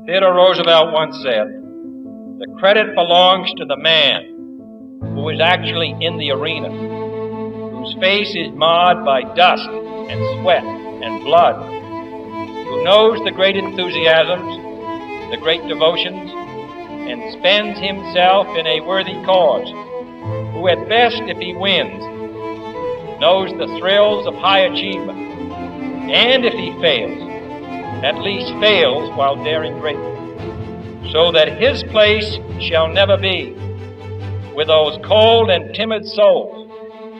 Theodore Roosevelt once said, "The credit belongs to the man who is actually in the arena, whose face is marred by dust and sweat and blood, who knows the great enthusiasms, the great devotions, and spends himself in a worthy cause, who at best, if he wins, knows the thrills of high achievement, and if he fails, at least fails while daring greatly, so that his place shall never be with those cold and timid souls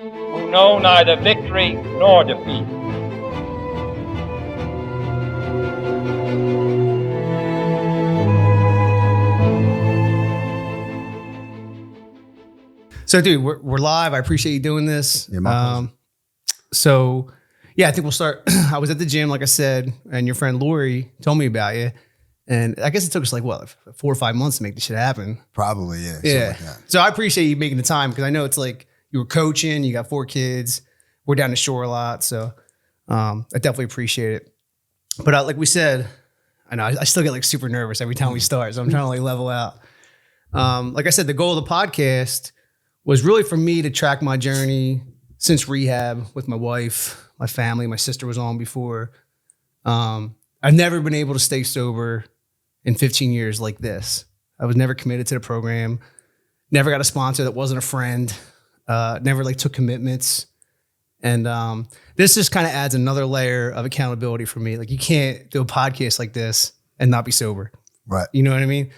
who know neither victory nor defeat." So, dude, we're live. I appreciate you doing this. Yeah, my pleasure. So, yeah, I think we'll start. I was at the gym, like I said, and your friend Lori told me about you. And I guess it took us like, 4 or 5 months to make this shit happen. Probably, yeah. Yeah. Like that. So I appreciate you making the time because I know it's like you were coaching, you got 4 kids. We're down the shore a lot. So I definitely appreciate it. But like we said, I know I still get like super nervous every time we start. So I'm trying to like level out. Like I said, the goal of the podcast was really for me to track my journey since rehab with my wife, my family. My sister was on before. I've never been able to stay sober in 15 years like this. I was never committed to the program, never got a sponsor that wasn't a friend, never like took commitments. And this just kind of adds another layer of accountability for me. Like you can't do a podcast like this and not be sober. Right. You know what I mean?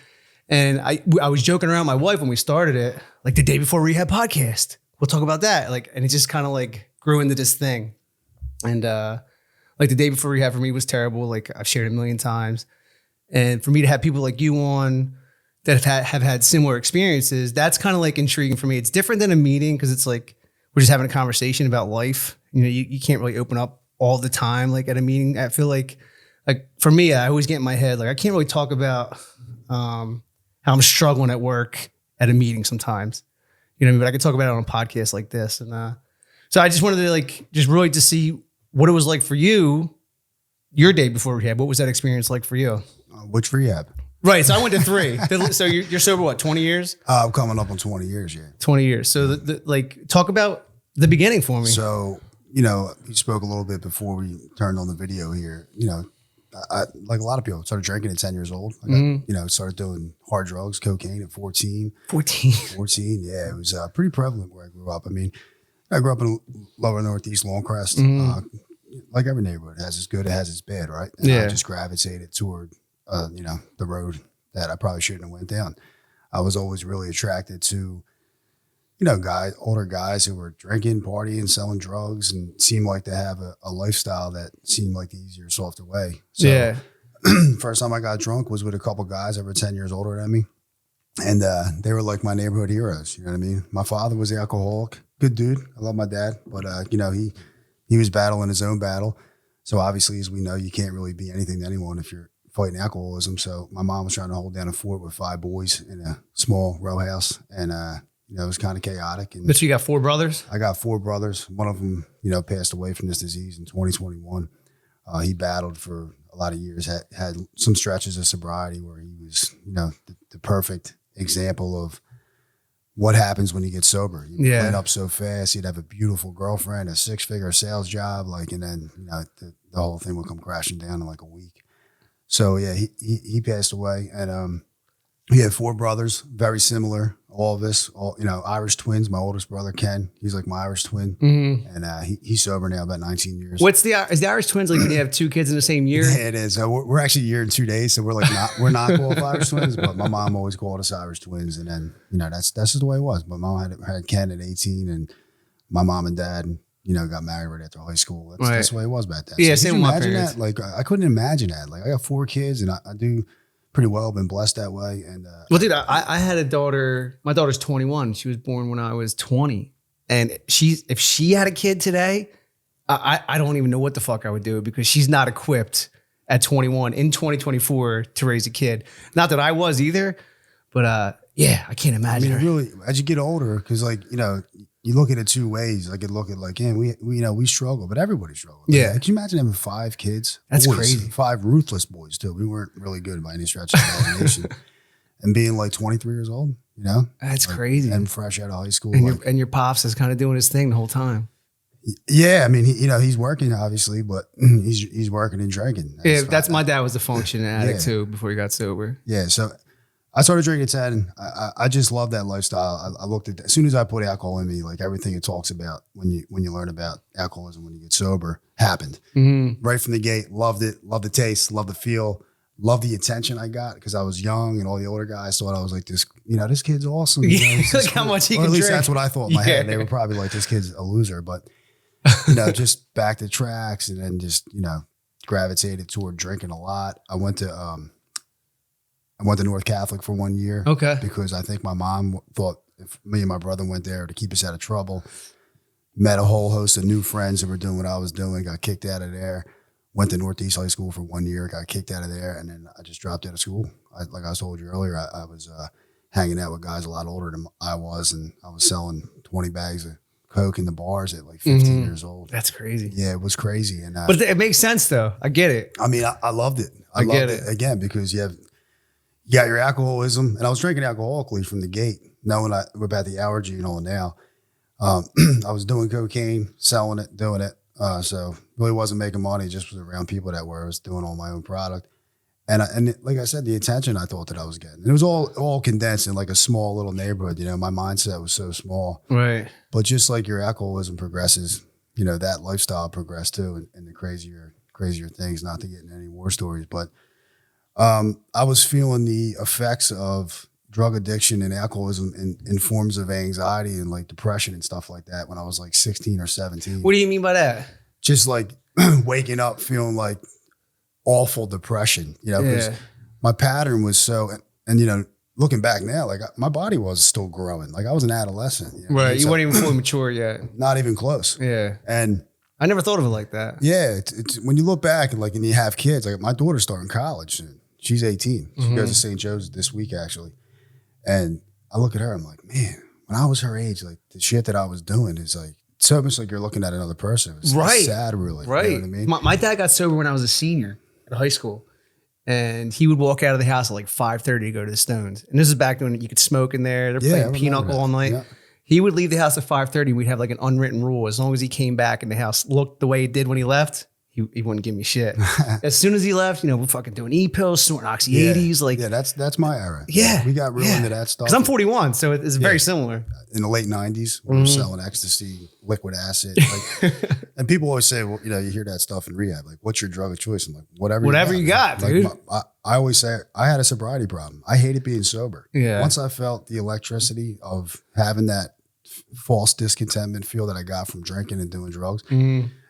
And I was joking around with my wife when we started it, like the day before rehab podcast. We'll talk about that. Like, and it just kind of like grew into this thing. And like the day before rehab for me was terrible. Like I've shared it a million times. And for me to have people like you on that have had similar experiences, that's kind of like intriguing for me. It's different than a meeting because it's like we're just having a conversation about life. You know, you can't really open up all the time like at a meeting. I feel like for me, I always get in my head, like I can't really talk about how I'm struggling at work at a meeting sometimes. You know what I mean? But I could talk about it on a podcast like this. And so I just wanted to like, just really to see what it was like for you, your day before rehab. What was that experience like for you? Which rehab? Right. So I went to 3. So you're sober, what, 20 years? I'm coming up on 20 years, yeah. 20 years. So like talk about the beginning for me. So, you know, you spoke a little bit before we turned on the video here. You know, I like a lot of people, started drinking at 10 years old. I got, you know, started doing hard drugs, cocaine at 14. 14, yeah. It was pretty prevalent where I grew up. I mean, I grew up in lower Northeast Longcrest. Like every neighborhood, it has its good, it has its bad, right? And I just gravitated toward, you know, the road that I probably shouldn't have went down. I was always really attracted to, you know, older guys who were drinking, partying, selling drugs, and seemed like they have a lifestyle that seemed like the easier, softer way. So first time I got drunk was with a couple guys that were 10 years older than me. And they were like my neighborhood heroes. You know what I mean? My father was the alcoholic. Good dude. I love my dad. But, you know, he was battling his own battle. So obviously, as we know, you can't really be anything to anyone if you're fighting alcoholism. So my mom was trying to hold down a fort with 5 boys in a small row house. And, you know, it was kind of chaotic. And But you got 4 brothers? I got 4 brothers. One of them, you know, passed away from this disease in 2021. He battled for a lot of years, had some stretches of sobriety where he was, you know, the perfect example of what happens when you get sober. You clean up so fast. You'd have a beautiful girlfriend, a 6-figure sales job, like, and then, you know, the whole thing would come crashing down in like a week. So yeah, he passed away, and he had 4 brothers, very similar. All of us, you know, Irish twins. My oldest brother Ken, he's like my Irish twin, and he's sober now, about 19 years. Is the Irish twins like when you have 2 kids in the same year? Yeah, it is. We're actually a year and 2 days, so we're like we're not called Irish twins, but my mom always called us Irish twins, and then, you know, that's just the way it was. My mom had Ken at 18, and my mom and dad, you know, got married right after high school. That's the way it was back then. Yeah, so same could you with my imagine parents. that? Like I couldn't imagine that. Like I got 4 kids, and I do pretty well, been blessed that way. And well, dude, I had a daughter. My daughter's 21. She was born when I was 20. And if she had a kid today, I don't even know what the fuck I would do, because she's not equipped at 21 in 2024 to raise a kid. Not that I was either, but yeah, I can't imagine. I mean, really, as you get older, because like, you know, you look at it two ways. I could look at like, yeah, we struggle, but everybody struggled. Yeah. Like, can you imagine having 5 kids? That's boys, crazy. 5 ruthless boys too. We weren't really good by any stretch of the imagination. And being like 23 years old, you know? That's like, crazy. And fresh out of high school. And your pops is kind of doing his thing the whole time. Yeah, I mean, he's working obviously, but he's working and drinking. That's my dad was a functioning addict too before he got sober. Yeah, so I started drinking at 10. I just love that lifestyle. I looked at that. As soon as I put alcohol in me, like everything it talks about when you learn about alcoholism when you get sober happened. Right from the gate. Loved it. Loved the taste. Loved the feel. Loved the attention I got because I was young and all the older guys thought I was like this. You know, this kid's awesome. You know, Look how much he or can at least drink. that's what I thought in my head. They were probably like, this kid's a loser, but you know, just back to tracks and then just gravitated toward drinking a lot. I went to North Catholic for 1 year. Okay. Because I think my mom thought if me and my brother went there to keep us out of trouble, met a whole host of new friends who were doing what I was doing, got kicked out of there, went to Northeast High School for 1 year, got kicked out of there, and then I just dropped out of school. Like I told you earlier, I was hanging out with guys a lot older than I was, and I was selling 20 bags of Coke in the bars at like 15 years old. That's crazy. Yeah, it was crazy. And but it makes sense though. I get it. I mean, I loved it. I get loved it. Again, because you got your alcoholism, and I was drinking alcoholically from the gate, knowing about the allergy and all now. I was doing cocaine, selling it, doing it. So really wasn't making money, just was around people that were. I was doing all my own product. And like I said, the attention I thought that I was getting. It was all condensed in like a small little neighborhood. You know, my mindset was so small. Right. But just like your alcoholism progresses, you know, that lifestyle progressed too, and the crazier things, not to get into any war stories. But I was feeling the effects of drug addiction and alcoholism in forms of anxiety and like depression and stuff like that when I was like 16 or 17. What do you mean by that? Just like waking up feeling like awful depression, you know, because my pattern was so, and you know, looking back now, like my body was still growing. Like I was an adolescent. You know? Right. You weren't even fully mature yet. Not even close. Yeah. And I never thought of it like that. yeah, it's when you look back and you have kids, like my daughter's starting college soon. She's 18. She goes to St. Joe's this week actually. And I look at her, I'm like, man, when I was her age, like the shit that I was doing is like, it's almost like you're looking at another person. It's sad, really. Right. You know what I mean? My dad got sober when I was a senior at high school. And he would walk out of the house at like 5:30 to go to the Stones. And this is back when you could smoke in there. They're playing Pinochle all night. Yeah. He would leave the house at 5:30. We'd have like an unwritten rule. As long as he came back and the house looked the way it did when he left, he wouldn't give me shit. As soon as he left, you know, we're fucking doing E-pills, snorting Oxy 80s. Like, yeah, that's my era. Yeah. We got real into that stuff. Because I'm 41, so it's very similar. In the late 90s, we were selling ecstasy, liquid acid. Like, and people always say, well, you know, you hear that stuff in rehab. Like, what's your drug of choice? I'm like, whatever you got, like, dude. I always say, I had a sobriety problem. I hated being sober. Yeah. Once I felt the electricity of having that false discontentment feel that I got from drinking and doing drugs.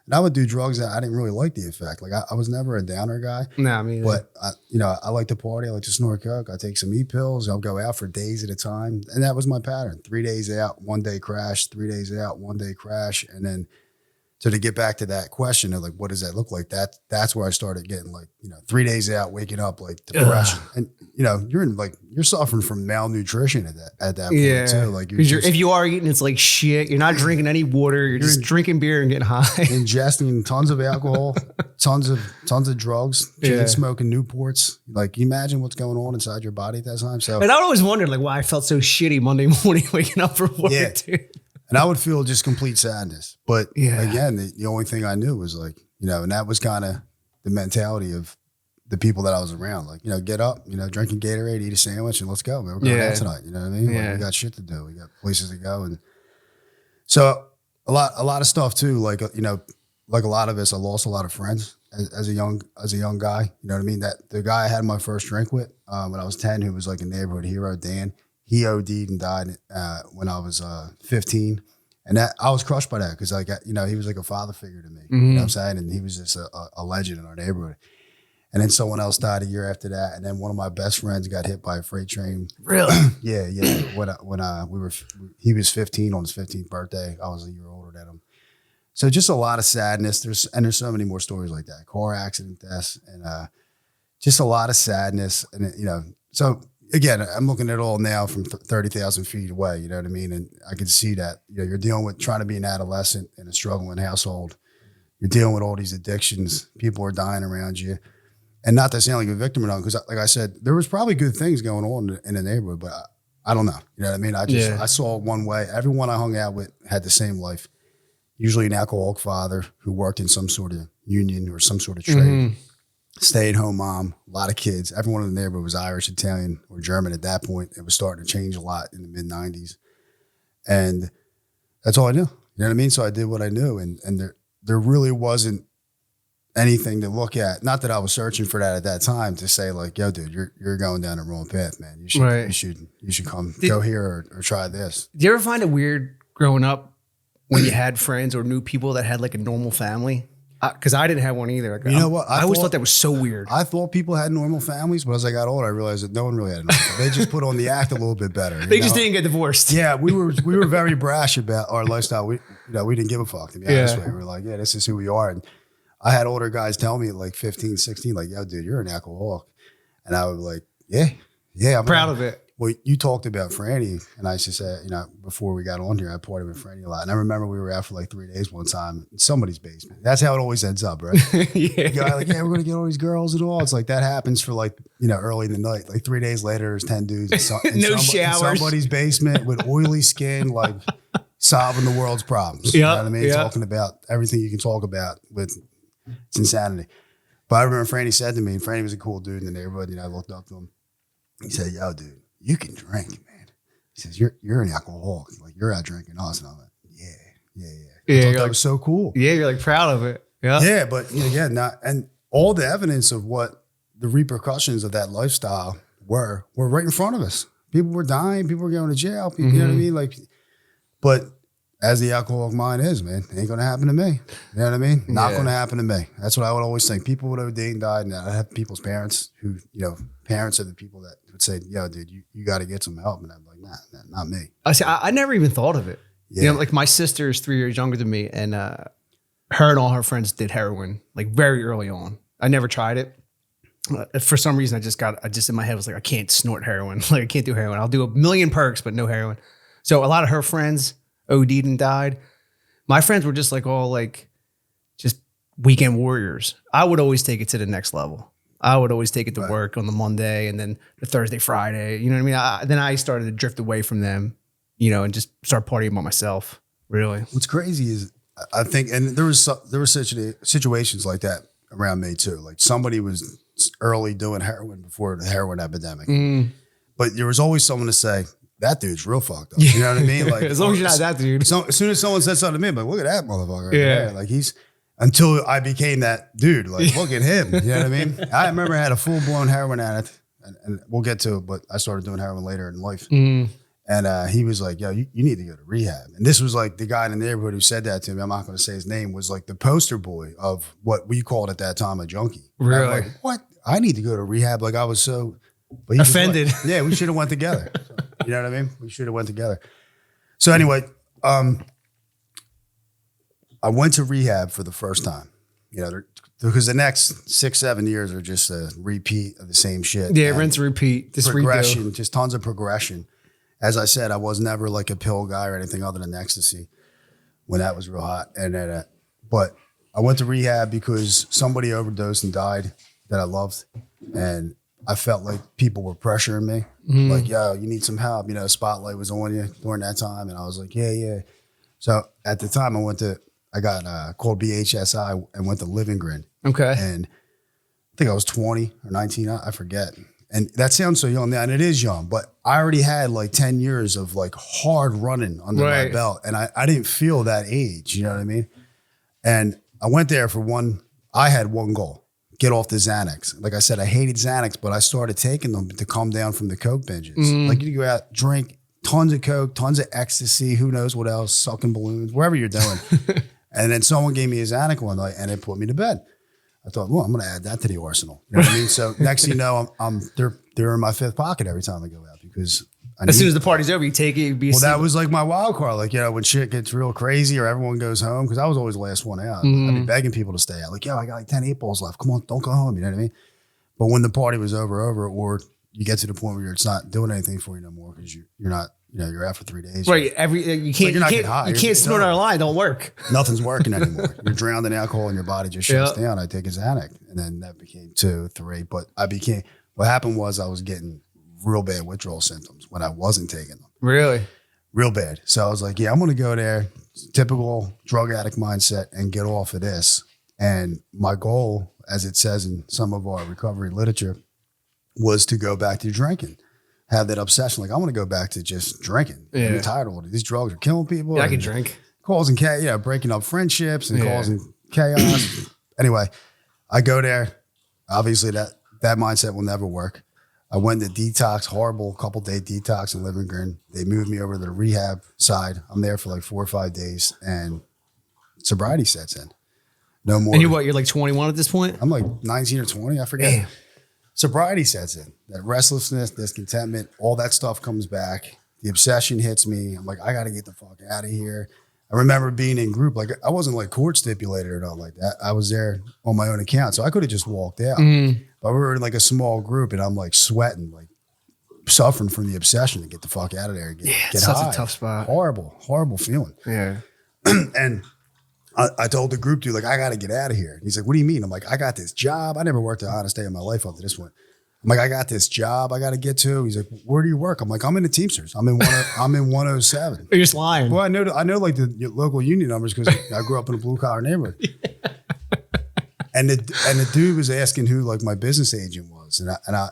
And I would do drugs that I didn't really like the effect. Like I was never a downer guy. No, I mean, but I like to party. I like to snort coke. I take some E-pills. I'll go out for days at a time. And that was my pattern. 3 days out, 1 day crash, 3 days out, 1 day crash. And then so to get back to that question of like, what does that look like? That's where I started getting like, 3 days out, waking up like depression. And you're suffering from malnutrition at that point too. Like if you are eating, it's like shit. You're not drinking any water. You're just drinking beer and getting high. Ingesting tons of alcohol, tons of drugs, smoking Newports. Like, can you imagine what's going on inside your body at that time? So, and I always wondered like why I felt so shitty Monday morning waking up for work, dude. And I would feel just complete sadness. But again, the only thing I knew was like, and that was kind of the mentality of the people that I was around. Like, get up, drinking Gatorade, eat a sandwich, and let's go, man. We're going out tonight. You know what I mean? Like, we got shit to do. We got places to go. And so a lot of stuff too. Like, like a lot of us, I lost a lot of friends as a young guy. You know what I mean? That the guy I had my first drink with when I was 10, who was like a neighborhood hero, Dan. He OD'd and died when I was 15. And that I was crushed by that because, like, he was like a father figure to me. You know what I'm saying? And he was just a legend in our neighborhood. And then someone else died a year after that. And then one of my best friends got hit by a freight train. Really? Yeah. He was 15 on his 15th birthday. I was a year older than him. So just a lot of sadness. There's so many more stories like that. Car accident deaths and just a lot of sadness. And so again, I'm looking at it all now from 30,000 feet away, you know what I mean? And I can see that, you're dealing with trying to be an adolescent in a struggling household. You're dealing with all these addictions. People are dying around you. And not to sound like a victim or not, because like I said, there was probably good things going on in the neighborhood, but I don't know. You know what I mean? I saw it one way. Everyone I hung out with had the same life. Usually an alcoholic father who worked in some sort of union or some sort of trade. Stay-at-home mom, a lot of kids. Everyone in the neighborhood was Irish, Italian, or German at that point. It was starting to change a lot in the mid-'90s. And that's all I knew. You know what I mean? So I did what I knew. And there really wasn't anything to look at. Not that I was searching for that at that time to say like, yo, dude, you're going down the wrong path, man. You should come go here or try this. Do you ever find it weird growing up when you had friends or knew people that had like a normal family? Because I didn't have one either. Like, you know what? I always thought that was so weird. I thought people had normal families, but as I got older, I realized that no one really had a normal family. They just put on the act a little bit better. They just didn't get divorced. Yeah, we were very brash about our lifestyle. We didn't give a fuck, to be honest with you. We were like, yeah, this is who we are. And I had older guys tell me at like 15, 16, like, yo, dude, you're an alcoholic. And I would be like, yeah. I'm proud of it. Well, you talked about Franny, and I used to say, before we got on here, I partied with Franny a lot. And I remember we were out for like 3 days one time in somebody's basement. That's how it always ends up, right? Yeah. Guy like, yeah, we're going to get all these girls and all. It's like that happens for like, early in the night. Like 3 days later, there's 10 dudes in somebody's basement with oily skin, like solving the world's problems. You know what I mean? Talking about everything you can talk about with it's insanity. But I remember Franny said to me, and Franny was a cool dude in the neighborhood, I looked up to him. He said, yo, dude, you can drink, man. He says, you're an alcoholic. Like, you're out drinking us. And I'm like, yeah. I thought that was so cool. Yeah, you're like proud of it. Yeah. Yeah, but and all the evidence of what the repercussions of that lifestyle were right in front of us. People were dying, people were going to jail, people, you know what I mean? Like, but as the alcoholic mind is, man, it ain't gonna happen to me. You know what I mean? Not gonna happen to me. That's what I would always think. People would OD and died, and I have people's parents who, parents are the people that would say, yo, dude, you got to get some help. And I'm like, nah, not me. I never even thought of it. Yeah. Like my sister is 3 years younger than me, and her and all her friends did heroin like very early on. I never tried it. For some reason, I just in my head was like, I can't snort heroin. Like I can't do heroin. I'll do a million perks, but no heroin. So a lot of her friends OD'd and died. My friends were just like all like just weekend warriors. I would always take it to the next level. I would always take it to work on the Monday and then the Thursday, Friday. You know what I mean? Then I started to drift away from them, and just start partying by myself. Really. What's crazy is I think, and there were situations like that around me too. Like somebody was early doing heroin before the heroin epidemic, but there was always someone to say, that dude's real fucked up. You know what I mean? Like as long as you're not that dude. So, as soon as someone said something to me, I'm like, look at that motherfucker. Right there. Like until I became that dude. Like, look at him. You know what I mean? I remember I had a full-blown heroin addict, and we'll get to it, but I started doing heroin later in life. And he was like, yo, you need to go to rehab. And this was like the guy in the neighborhood who said that to me. I'm not going to say his name, was like the poster boy of what we called at that time a junkie. Really? Like, what? I need to go to rehab. Like I was so... But offended. Yeah, we should have went together. So, you know what I mean? We should have went together. So anyway, I went to rehab for the first time. Because the next 6-7 years are just a repeat of the same shit. Yeah, rinse, repeat. Just progression, redo. just tons of progression. As I said, I was never like a pill guy or anything other than ecstasy when that was real hot. And then, but I went to rehab because somebody overdosed and died that I loved, and I felt like people were pressuring me. Like, yo, you need some help. Spotlight was on you during that time. And I was like, yeah. So at the time I got called BHSI and went to Livingren. Okay. And I think I was 20 or 19. I forget. And that sounds so young now, and it is young, but I already had like 10 years of like hard running under my belt. And I didn't feel that age. You know what I mean? And I went there I had one goal. Get off the Xanax. Like I said, I hated Xanax, but I started taking them to come down from the Coke binges. Like you go out, drink tons of Coke, tons of ecstasy, who knows what else, sucking balloons, whatever you're doing. And then someone gave me a Xanax one night and it put me to bed. I thought, well, I'm going to add that to the arsenal. You know what I mean? So next thing you know, they're in my fifth pocket every time I go out because as soon as the party's over, you take it. That was like my wild card. Like, when shit gets real crazy or everyone goes home, because I was always the last one out. I'd be begging people to stay out. Like, yo, I got like 10 8 balls left. Come on, don't go home. You know what I mean? But when the party was over, or, you get to the point where it's not doing anything for you no more because you're not, you're out for 3 days. Right. You can't snort out a line. Don't work. Nothing's working anymore. You're drowned in alcohol and your body just shuts down. I take a Xanax, and then that became 2, 3. But what happened was I was getting real bad withdrawal symptoms when I wasn't taking them. Really? Real bad. So I was like, yeah, I'm going to go there, typical drug addict mindset, and get off of this. And my goal, as it says in some of our recovery literature, was to go back to drinking. Have that obsession. Like, I want to go back to just drinking. Yeah. I'm tired of all these drugs are killing people. Yeah, I can drink. Causing chaos, breaking up friendships and causing chaos. Anyway, I go there. Obviously, that mindset will never work. I went to detox, horrible couple-day detox in Livingston. They moved me over to the rehab side. I'm there for like 4 or 5 days, and sobriety sets in. No more. And you're like 21 at this point? I'm like 19 or 20, I forget. Damn. Sobriety sets in. That restlessness, discontentment, all that stuff comes back. The obsession hits me. I'm like, I got to get the fuck out of here. I remember being in group. Like, I wasn't like court stipulated or nothing like that. I was there on my own account, so I could have just walked out. But we were in like a small group, and I'm like sweating, like suffering from the obsession to get the fuck out of there and get high. That's a tough spot. Horrible feeling. Yeah. And I told the group dude, like, I got to get out of here. And he's like, what do you mean? I'm like, I got this job. I never worked an honest day in my life up to this point. I'm like, I got this job I got to get to. He's like, where do you work? I'm like, I'm in the Teamsters. I'm in 107. You're just lying. Well, I know like the local union numbers because I grew up in a blue collar neighborhood. And the dude was asking who like my business agent was,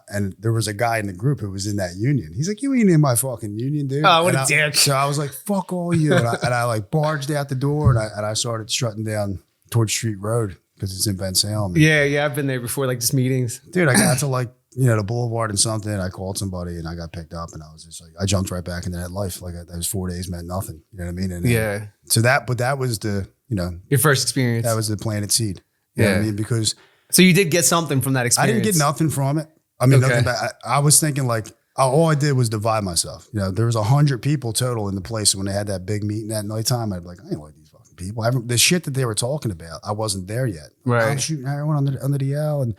and there was a guy in the group who was in that union. He's like, "You ain't in my fucking union, dude." Oh, what a dick! So I was like, "Fuck all you," and I like barged out the door, and I started strutting down towards Street Road because it's in Ben Salem. Yeah, I've been there before, like just meetings. Dude, I got to like the Boulevard and something. I called somebody and I got picked up, and I was just like, I jumped right back into that life. Like those 4 days meant nothing. You know what I mean? And, so that was the your first experience. That was the planted seed. You know what I mean? Because so you did get something from that experience. I didn't get nothing from it. I mean, nothing bad. I was thinking like, all I did was divide myself. There was 100 people total in the place. When they had that big meeting at nighttime, I'd be like, I ain't like these fucking people. The shit that they were talking about, I wasn't there yet. Right. I'm shooting heroin under the L, and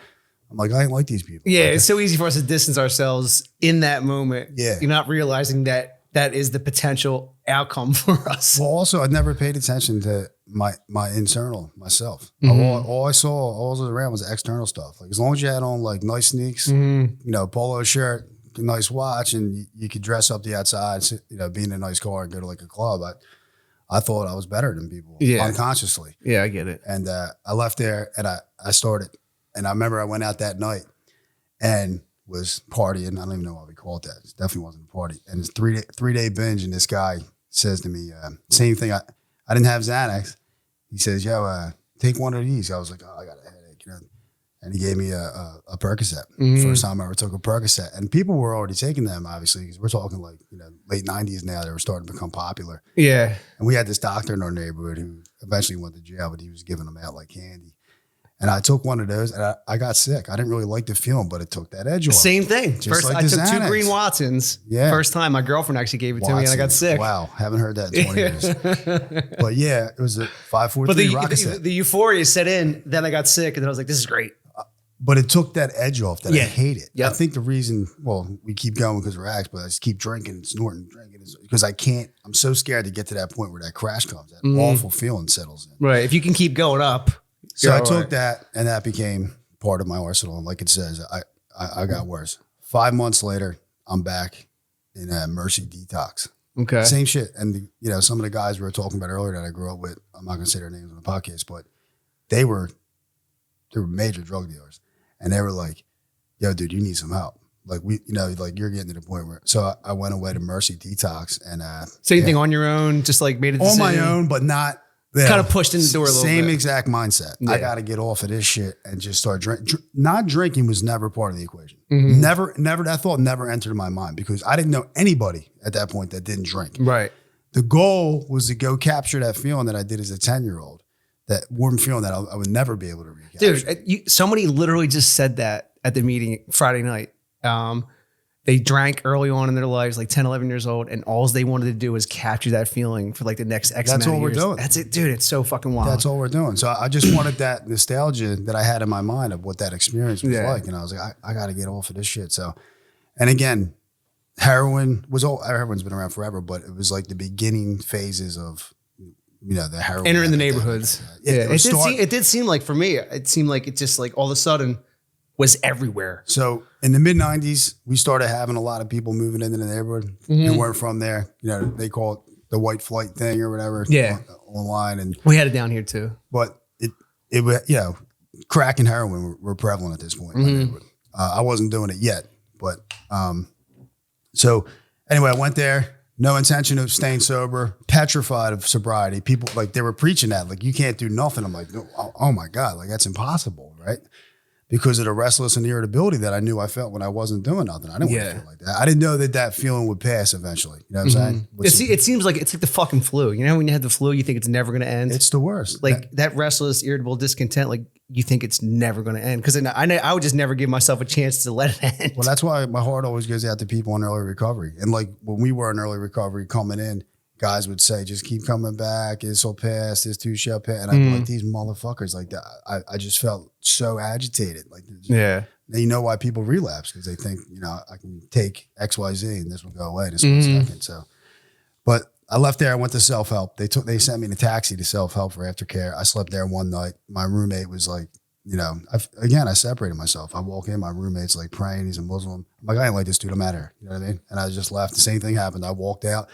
I'm like, I ain't like these people. Yeah, it's so easy for us to distance ourselves in that moment. Yeah. You're not realizing that is the potential outcome for us. Well, also, I'd never paid attention to my internal myself. All I saw, all I was around was external stuff. Like, as long as you had on like nice sneaks, polo shirt, nice watch, and you could dress up the outside, be in a nice car and go to like a club. I thought I was better than people unconsciously. Yeah, I get it. And I left there and I started. And I remember I went out that night and was partying. I don't even know why we called that. It definitely wasn't a party. And it's 3-day binge. And this guy says to me, same thing. I didn't have Xanax. He says, yo, take one of these. I was like, oh, I got a headache. And he gave me a Percocet. First time I ever took a Percocet. And people were already taking them, obviously, because we're talking like, late 90s now. They were starting to become popular. Yeah. And we had this doctor in our neighborhood who eventually went to jail, but he was giving them out like candy. And I took one of those, and I got sick. I didn't really like the feeling, but it took that edge off. Same thing. Just First, like I took Xanax. 2 Green Watsons. Yeah. First time, my girlfriend actually gave it to me, and I got sick. Wow, haven't heard that in 20 years. But yeah, it was a 543 Rocket. The euphoria set in. Then I got sick, and then I was like, "This is great." But it took that edge off that I hate it. Yep. I think the reason, we keep going because we're addicts, but I just keep drinking and snorting, because I can't. I'm so scared to get to that point where that crash comes. That awful feeling settles in. Right. If you can keep going up. So I took that, and that became part of my arsenal. And like it says, I got worse. 5 months later, I'm back in a Mercy detox. Okay. Same shit. And some of the guys we were talking about earlier that I grew up with, I'm not going to say their names on the podcast, but they were major drug dealers, and they were like, "Yo, dude, you need some help." Like like you're getting to the point where. So I went away to Mercy detox, and same thing on your own, just like made a decision. On my own, but not. Kind of pushed in the door a little bit. Same exact mindset. Yeah. I got to get off of this shit and just start drinking. Not drinking was never part of the equation. Never. That thought never entered my mind because I didn't know anybody at that point that didn't drink. Right. The goal was to go capture that feeling that I did as a 10-year-old, that warm feeling that I would never be able to recapture. Dude, somebody literally just said that at the meeting Friday night. They drank early on in their lives, like 10, 11 years old, and all they wanted to do was capture that feeling for like the next X amount of years. That's all we're doing. That's it, dude. It's so fucking wild. That's all we're doing. So I just wanted that nostalgia that I had in my mind of what that experience was like. And I was like, I got to get off of this shit. So, And again, heroin's been around forever, but it was like the beginning phases of, the heroin. Entering the neighborhoods. It did seem like, for me, it seemed like it just like all of a sudden was everywhere. So in the mid 90s, we started having a lot of people moving into the neighborhood who weren't from there. They call it the white flight thing or whatever. Yeah. Online. And we had it down here too. But it crack and heroin were prevalent at this point. I wasn't doing it yet, but so anyway, I went there. No intention of staying sober, petrified of sobriety. People like they were preaching that, like you can't do nothing. I'm like, oh my God, like that's impossible, right? Because of the restless and the irritability that I knew I felt when I wasn't doing nothing. I didn't want to feel like that. I didn't know that feeling would pass eventually. You know what I'm saying? It seems like it's like the fucking flu. You know, when you have the flu, you think it's never going to end. It's the worst. Like that restless, irritable discontent, like you think it's never going to end. Because I would just never give myself a chance to let it end. Well, that's why my heart always goes out to people in early recovery. And like when we were in early recovery coming in, guys would say, just keep coming back. This will pass. This too shall pass. And I'd be like, these motherfuckers, like that. I just felt so agitated. Like, you know why people relapse? Because they think, I can take X, Y, Z and this will go away in a split second. So, but I left there. I went to self-help. They sent me in a taxi to self-help for aftercare. I slept there one night. My roommate was like, I separated myself. I walk in, my roommate's like praying. He's a Muslim. I'm like, I ain't like this dude. I'm out of here. You know what I mean? And I just left. The same thing happened. I walked out.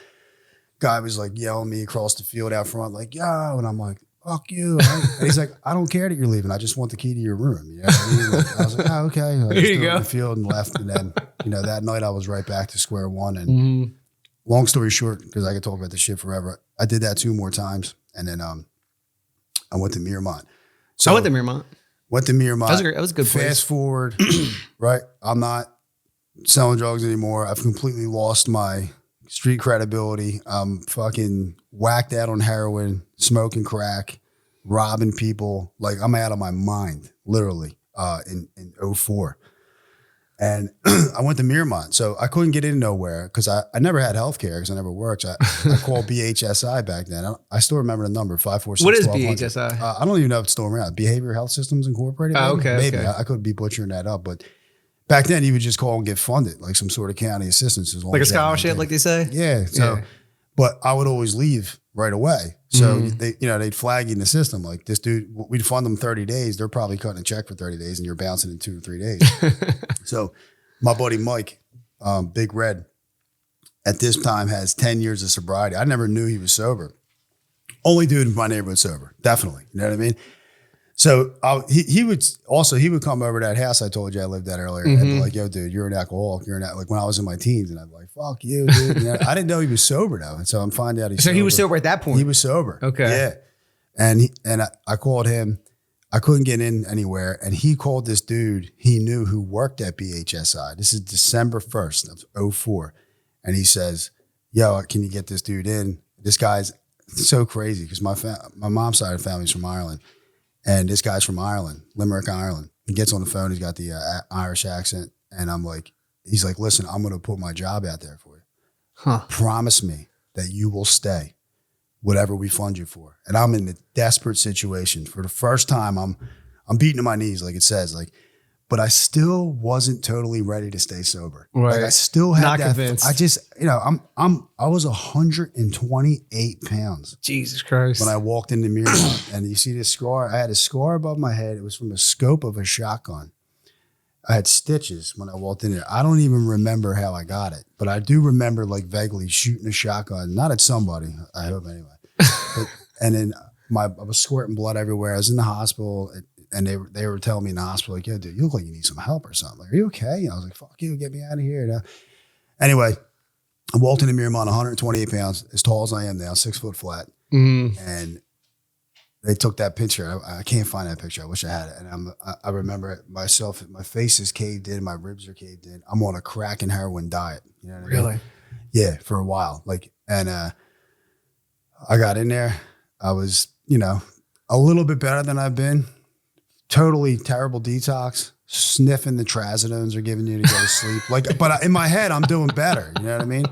Guy was like yelling me across the field out front, like, yo, and I'm like, fuck you. And he's like, I don't care that you're leaving. I just want the key to your room. You know what I mean? Like, I was like, oh, okay. I just threw it in the field and left. And then, that night I was right back to square one. And long story short, because I could talk about this shit forever, I did that 2 more times. And then I went to Miramont. So I went to Miramont. That was a good place. Fast forward, right? I'm not selling drugs anymore. I've completely lost my street credibility. I'm fucking whacked out on heroin, smoking crack, robbing people. Like I'm out of my mind, literally, in 04. And I went to Miramont. So I couldn't get in nowhere because I never had health care because I never worked. I called BHSI back then. I still remember the number, 546. What is BHSI? I don't even know if it's still around. Behavioral Health Systems Incorporated. Oh, okay. Maybe. Okay. I could be butchering that up, but back then, you would just call and get funded, like some sort of county assistance. As long like as a scholarship, like they say? Yeah. So, but I would always leave right away. So they'd flag you in the system. Like this dude, we'd fund them 30 days. They're probably cutting a check for 30 days and you're bouncing in 2 or 3 days. So my buddy Mike, Big Red, at this time has 10 years of sobriety. I never knew he was sober. Only dude in my neighborhood sober. Definitely. You know what I mean? So he would come over to that house I told you I lived at earlier and be like, yo, dude, you're an alcoholic. Like when I was in my teens, and I'd be like, fuck you, dude. I didn't know he was sober though. And so I'm finding out he's sober. He was sober at that point? He was sober. Okay. Yeah. And I called him. I couldn't get in anywhere. And he called this dude he knew who worked at BHSI. This is December 1st of 04. And he says, yo, can you get this dude in? This guy's so crazy because my mom's side of the family's from Ireland. And this guy's from Ireland, Limerick, Ireland. He gets on the phone. He's got the Irish accent. And he's like, listen, I'm going to put my job out there for you. Promise me that you will stay, whatever we fund you for. And I'm in a desperate situation. For the first time, I'm beating to my knees, like it says, but I still wasn't totally ready to stay sober. Right. Like I still had not that. Convinced. I just, I was 128 pounds. Jesus Christ. When I walked in the mirror and you see this scar, I had a scar above my head. It was from a scope of a shotgun. I had stitches when I walked in there. I don't even remember how I got it, but I do remember vaguely shooting a shotgun, not at somebody, I hope anyway. And then I was squirting blood everywhere. I was in the hospital. And they were telling me in the hospital, like, yo, dude, you look like you need some help or something. Like, are you okay? And I was like, fuck you, get me out of here. Anyway, I walked into Miramont, 128 pounds, as tall as I am now, 6 foot flat. And they took that picture. I can't find that picture. I wish I had it. And I remember it myself. My face is caved in. My ribs are caved in. I'm on a crack and heroin diet. You know what I mean? Really? Yeah, for a while. And I got in there. I was, a little bit better than I've been. Totally terrible detox, sniffing the trazodones they're giving you to go to sleep. But in my head, I'm doing better. You know what I mean?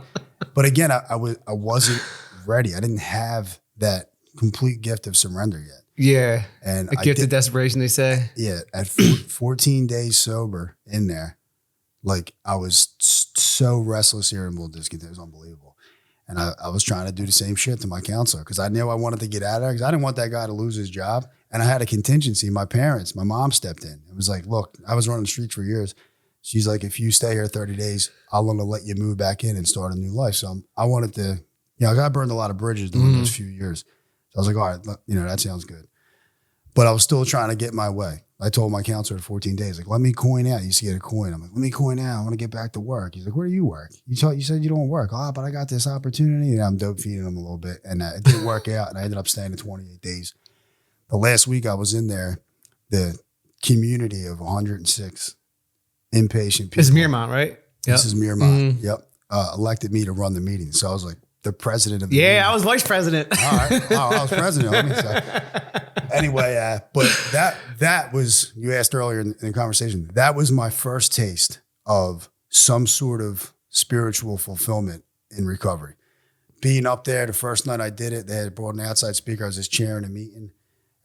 But again, I wasn't ready. I didn't have that complete gift of surrender yet. Yeah. And a gift of desperation, they say. Yeah. At 14 days sober in there, I was so restless, irritable, discontent. It was unbelievable. And I was trying to do the same shit to my counselor because I knew I wanted to get out of there because I didn't want that guy to lose his job. And I had a contingency. My mom stepped in. It was like, look, I was running the streets for years. She's like, if you stay here 30 days, I'll want to let you move back in and start a new life. So I wanted to, I burned a lot of bridges during those few years. So I was like, all right, that sounds good. But I was still trying to get my way. I told my counselor at 14 days, like, let me coin out. You used to get a coin. I'm like, let me coin out. I want to get back to work. He's like, where do you work? You said you don't work. Oh, but I got this opportunity. And I'm dope feeding him a little bit. And it didn't work out. And I ended up staying 28 days. The last week I was in there, the community of 106 inpatient people. This is Miramont, right? This is Miramont. Yep. Elected me to run the meeting. So I was like the president of the meeting. I was vice president. All right. Oh, I was president. Anyway, but that was, you asked earlier in the conversation, that was my first taste of some sort of spiritual fulfillment in recovery. Being up there, the first night I did it, they had brought an outside speaker. I was just chairing a meeting.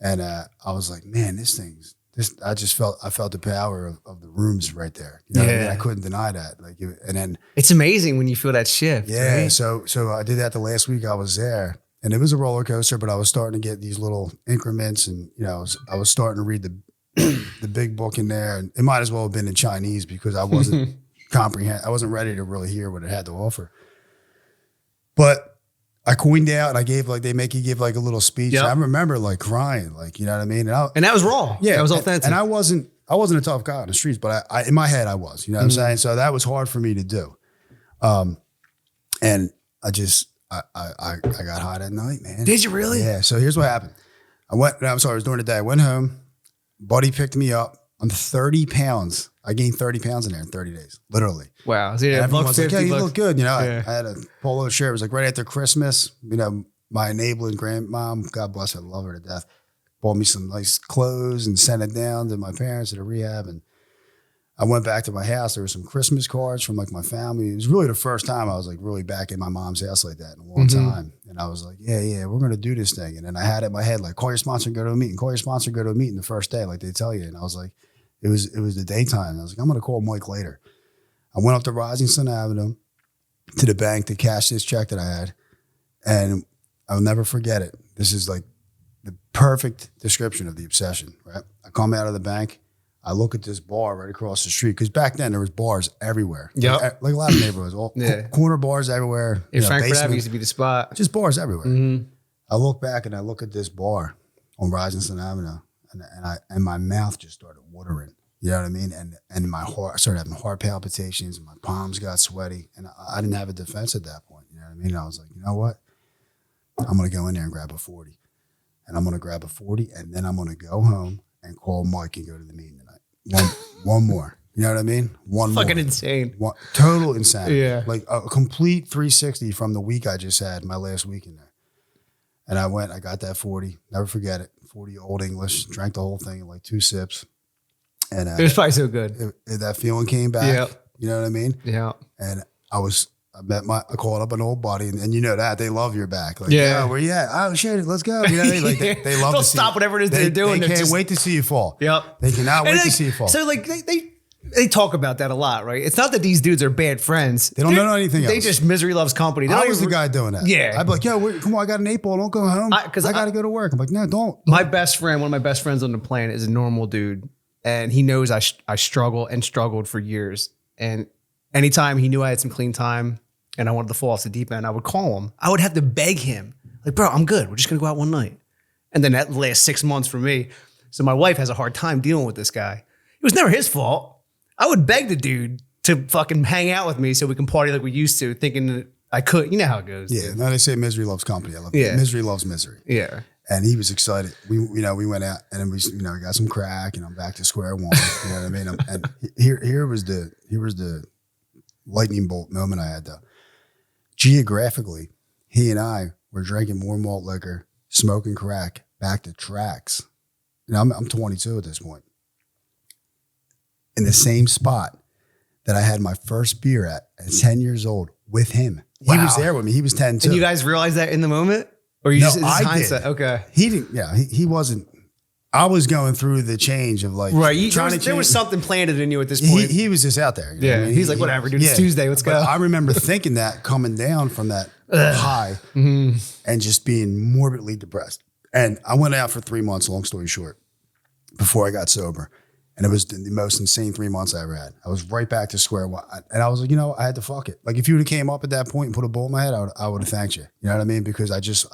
And I was like, man, I felt the power of the rooms right there. You know what I mean? I couldn't deny that. And then it's amazing when you feel that shift. Yeah. Right? So I did that the last week I was there. And it was a roller coaster, but I was starting to get these little increments, and I was starting to read the big book in there, and it might as well have been in Chinese because I wasn't I wasn't ready to really hear what it had to offer. But I coined out, and they make you give like a little speech. Yep. I remember like crying, like, you know what I mean? And that was raw. Yeah, that was authentic. And I wasn't a tough guy on the streets, but I in my head I was. You know what I'm saying? So that was hard for me to do. And I got hot at night, man. Did you really? Yeah. So here's what happened. It was during the day. I went home. Buddy picked me up. I'm 30 pounds. I gained 30 pounds in there in 30 days, literally. Wow. So everyone's like, yeah, you look good. I had a polo shirt. It was like right after Christmas. My enabling grandmom, God bless her, love her to death, bought me some nice clothes and sent it down to my parents at a rehab. And I went back to my house. There were some Christmas cards from like my family. It was really the first time I was like really back in my mom's house like that in a long time. And I was like, yeah, we're going to do this thing. And then I had it in my head, like, call your sponsor, go to a meeting, the first day, like they tell you. And I was like, it was the daytime. And I was like, I'm going to call Mike later. I went up to Rising Sun Avenue to the bank to cash this check that I had. And I'll never forget it. This is like the perfect description of the obsession, right? I come out of the bank. I look at this bar right across the street because back then there was bars everywhere. Yeah, like a lot of neighborhoods, corner bars everywhere. Frankfurt Avenue used to be the spot. Just bars everywhere. I look back and I look at this bar on Rising Sun Avenue, and my mouth just started watering. You know what I mean? And my heart, I started having heart palpitations, and my palms got sweaty, and I didn't have a defense at that point. You know what I mean? And I was like, you know what? I'm gonna go in there and grab a 40, and I'm gonna grab a 40, and then I'm gonna go home and call Mike and go to the meeting. One more. You know what I mean? Fucking insane. Total insanity. Yeah. Like a complete 360 from the week I just had, my last week in there. And I got that 40. Never forget it. 40 Old English. Drank the whole thing in like 2 sips. And it was probably so good. That feeling came back. Yep. You know what I mean? Yeah. And I called up an old buddy, and you know that they love your back. Like, where you at? Oh shit, let's go. You know, like they love. They'll stop whatever it is they're doing. They can't wait to see you fall. Yep. They cannot wait to see you fall. So like they talk about that a lot, right? It's not that these dudes are bad friends. They don't know anything else. They just misery loves company. I was the guy doing that. Yeah. I'd be like, yo, come on, I got an 8-ball. Don't go home. Because I got to go to work. I'm like, no, don't. My best friend, one of my best friends on the planet, is a normal dude, and he knows I struggle and struggled for years. And anytime he knew I had some clean time and I wanted to fall off the deep end, I would call him. I would have to beg him. Like, bro, I'm good. We're just going to go out one night. And then that lasts 6 months for me. So my wife has a hard time dealing with this guy. It was never his fault. I would beg the dude to fucking hang out with me so we can party like we used to, thinking that I could. You know how it goes. Yeah. Now they say misery loves company. I love it. Misery loves misery. Yeah. And he was excited. We went out and then we got some crack, and I'm back to square one. You know what I mean? And here was the lightning bolt moment I had though. Geographically, he and I were drinking more malt liquor, smoking crack, back to tracks. I'm 22 at this point. In the same spot that I had my first beer at 10 years old with him. He was there with me. He was 10 too. And you guys realized that in the moment? Or you just hindsight? Okay. He didn't, he wasn't. I was going through the change of like, right. There was something planted in you at this point. He was just out there. You know yeah. what I mean? He's like, whatever, dude. It's Tuesday. Let's go. I remember thinking that coming down from that high and just being morbidly depressed. And I went out for 3 months, long story short, before I got sober. And it was the most insane 3 months I ever had. I was right back to square one. And I was like, I had to fuck it. Like if you would have came up at that point and put a bullet in my head, I would have thanked you. You know what I mean? Because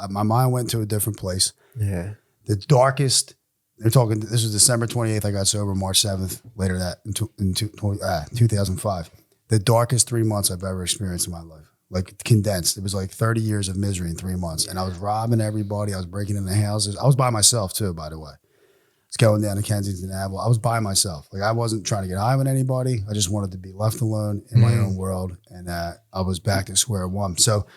my mind went to a different place. Yeah. The darkest, they're talking, this was December 28th. I got sober, March 7th, later that in 2005. The darkest 3 months I've ever experienced in my life. Like condensed. It was like 30 years of misery in 3 months. And I was robbing everybody. I was breaking into houses. I was by myself too, by the way. I was going down to Kensington Avenue. I was by myself. Like I wasn't trying to get high with anybody. I just wanted to be left alone in my own world. And I was back to square one. So,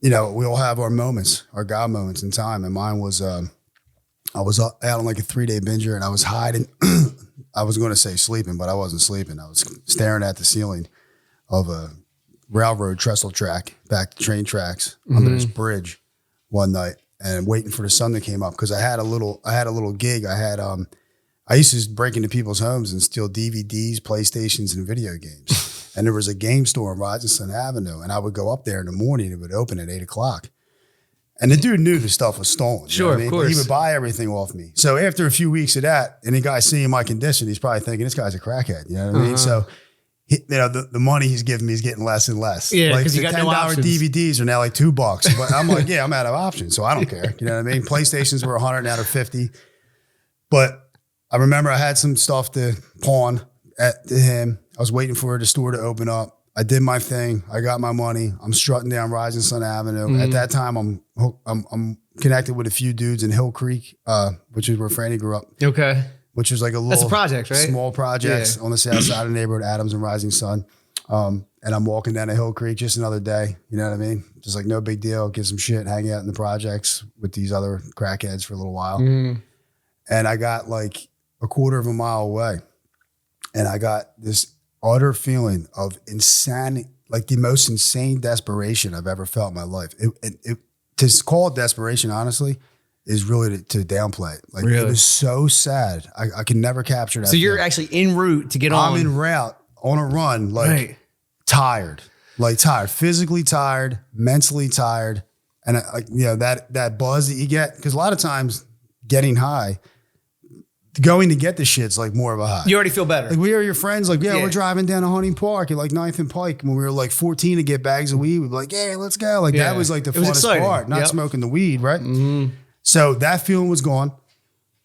we all have our moments, our God moments in time. And mine was, I was out on like a 3-day binger and I was hiding. I was going to say sleeping, but I wasn't sleeping. I was staring at the ceiling of a railroad trestle track, back to train tracks under this bridge one night and waiting for the sun to came up. Cause I had a little gig. I used to break into people's homes and steal DVDs, PlayStations, and video games. And there was a game store on Rochester Avenue. And I would go up there in the morning. It would open at 8 o'clock. And the dude knew the stuff was stolen. Sure, of course. He would buy everything off me. So after a few weeks of that, and the guy seeing my condition, he's probably thinking, this guy's a crackhead. You know what I mean? So the money he's giving me is getting less and less. Yeah, like because the you got no options. DVDs are now like $2. But I'm like, I'm out of options, so I don't care. You know what I mean? PlayStations were 100 out of 50. But I remember I had some stuff to pawn to him. I was waiting for the store to open up. I did my thing. I got my money. I'm strutting down Rising Sun Avenue. At that time, I'm connected with a few dudes in Hill Creek, which is where Franny grew up. Okay. Which was like a little That's a project, right? Small projects on the south side of the neighborhood, Adams and Rising Sun. And I'm walking down to Hill Creek, just another day. You know what I mean? Just like no big deal. Get some shit, hang out in the projects with these other crackheads for a little while. And I got like a quarter of a mile away. And I got this utter feeling of insanity, like the most insane desperation I've ever felt in my life. To call it desperation, honestly, is really to downplay it. Like it was so sad. I can never capture that. So you're actually en route to get on. I'm en route on a run, like tired, physically tired, mentally tired. And that buzz that you get, because a lot of times getting high, going to get the shit's like more of a high. You already feel better. Like we are your friends. Like, we're driving down to Hunting Park at like 9th and Pike. When we were like 14 to get bags of weed, we'd be like, yeah, let's go. Like that was like the funnest part, not smoking the weed, right? So that feeling was gone.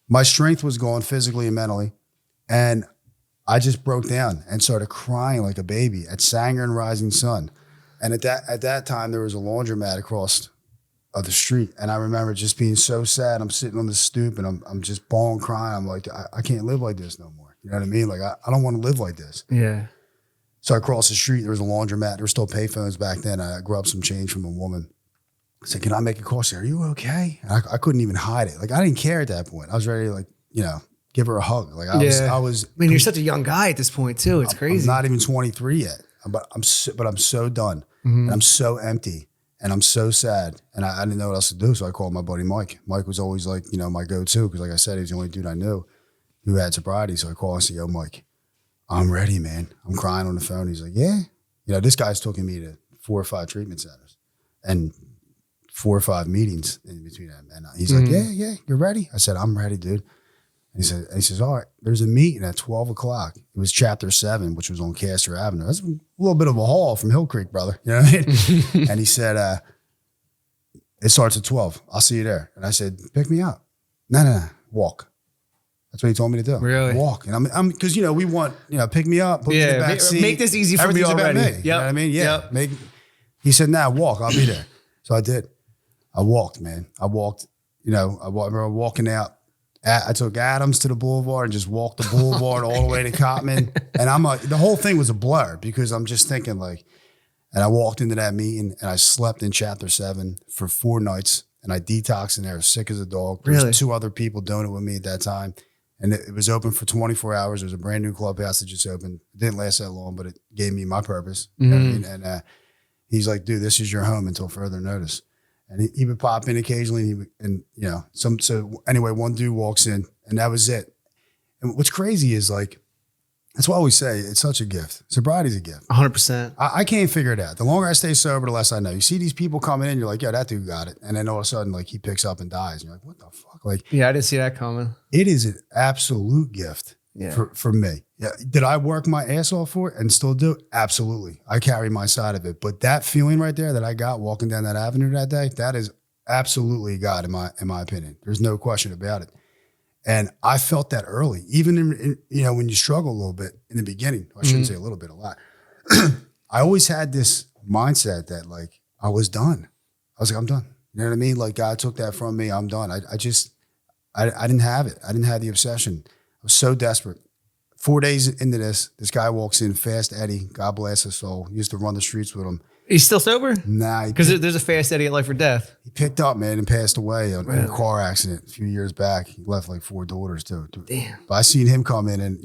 My strength was gone physically and mentally. And I just broke down and started crying like a baby at Sanger and Rising Sun. And at that time, there was a laundromat across of the street. And I remember just being so sad. I'm sitting on the stoop and I'm just bawling, crying. I'm like, I can't live like this no more. You know what I mean? Like, I don't want to live like this. Yeah. So I crossed the street. There was a laundromat. There were still payphones back then. I grabbed some change from a woman. I said, can I make a call? She said, are you okay? And I couldn't even hide it. Like, I didn't care at that point. I was ready to, like, give her a hug. Like, I was. I mean, you're such a young guy at this point too. It's crazy. I'm not even 23 yet, but I'm so done. And I'm so empty. And I'm so sad. And I didn't know what else to do. So I called my buddy Mike. Mike was always like, my go-to. Because like I said, he was the only dude I knew who had sobriety. So I called and said, yo, Mike, I'm ready, man. I'm crying on the phone. He's like, yeah. This guy's taking me to 4 or 5 treatment centers and 4 or 5 meetings in between them. And he's like, yeah, you're ready? I said, I'm ready, dude. And he says, all right, there's a meeting at 12 o'clock. It was chapter 7, which was on Castor Avenue. That's a little bit of a haul from Hill Creek, brother. You know what I mean? And he said, it starts at 12. I'll see you there. And I said, pick me up. No, walk. That's what he told me to do. Really? Walk. And I'm because, we want, pick me up, put me in the back seat. Make this easy for me already. About me. You know what I mean? Yeah. Yep. He said, walk. I'll be there. So I did. I walked, man. I walked, I remember walking out. I took Adams to the boulevard and just walked the boulevard all the way to Cotman. And I'm like, the whole thing was a blur because I'm just thinking like, and I walked into that meeting and I slept in chapter 7 for 4 nights and I detoxed in there sick as a dog. There was 2 other people doing it with me at that time. And it was open for 24 hours. There was a brand new clubhouse that just opened. It didn't last that long, but it gave me my purpose. You know what I mean? And he's like, dude, this is your home until further notice. And he would pop in occasionally, so anyway, one dude walks in, and that was it. And what's crazy is like, that's why I always say it's such a gift. Sobriety's a gift. 100%. I can't figure it out. The longer I stay sober, the less I know. You see these people coming in, you're like, yo, that dude got it. And then all of a sudden, like, he picks up and dies. And you're like, what the fuck? Like, Yeah, I didn't see that coming. it is an absolute gift for me. Yeah. Did I work my ass off for it and still do? Absolutely. I carry my side of it. But that feeling right there that I got walking down that avenue that day, that is absolutely God in my opinion. There's no question about it. And I felt that early, even in when you struggle a little bit in the beginning. I shouldn't say a little bit, a lot. I always had this mindset that like I was done. I was like, I'm done. You know what I mean? Like God took that from me. I'm done. I didn't have it. I didn't have the obsession. I was so desperate. 4 days into this guy walks in, Fast Eddie. God bless his soul. He used to run the streets with him. He's still sober? Nah. Because there's a Fast Eddie at Life or Death. He picked up, man, and passed away in a car accident a few years back. He left like 4 daughters too. Damn. But I seen him come in, and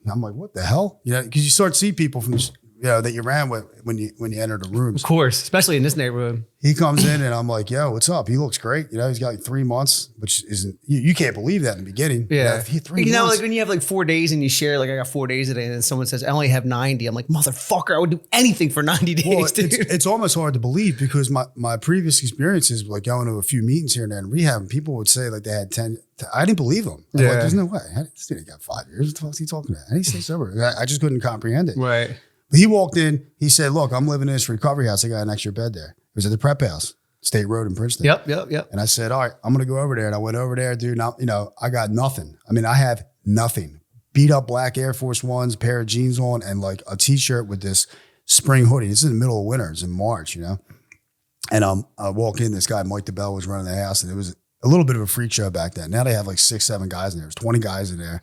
I'm like, what the hell? Because you start to see people from that you ran with when you enter the rooms. Of course, especially in this neighborhood. He comes in, and I'm like, yo, what's up? He looks great. He's got like 3 months, which isn't you can't believe that in the beginning. Yeah. 3 months. Like when you have like 4 days and you share, like I got 4 days today, and then someone says I only have 90. I'm like, motherfucker, I would do anything for 90 days. Well, dude. It's almost hard to believe because my previous experiences, like going to a few meetings here and there in rehab, and people would say like they had 10. I didn't believe them. I'm like, there's no way. This dude got 5 years. What the fuck is he talking about? How do you stay sober? I just couldn't comprehend it. Right. But he walked in. He said, look, I'm living in this recovery house. I got an extra bed there. It was at the prep house, State Road in Princeton. Yep. And I said, all right, I'm going to go over there. And I went over there, dude. Now, I got nothing. I mean, I have nothing. Beat up black Air Force Ones, pair of jeans on, and like a t-shirt with this spring hoodie. It's in the middle of winter. It's in March, And I walk in, this guy, Mike DeBell, was running the house, and it was a little bit of a freak show back then. Now they have like 6, 7 guys in there. There's 20 guys in there.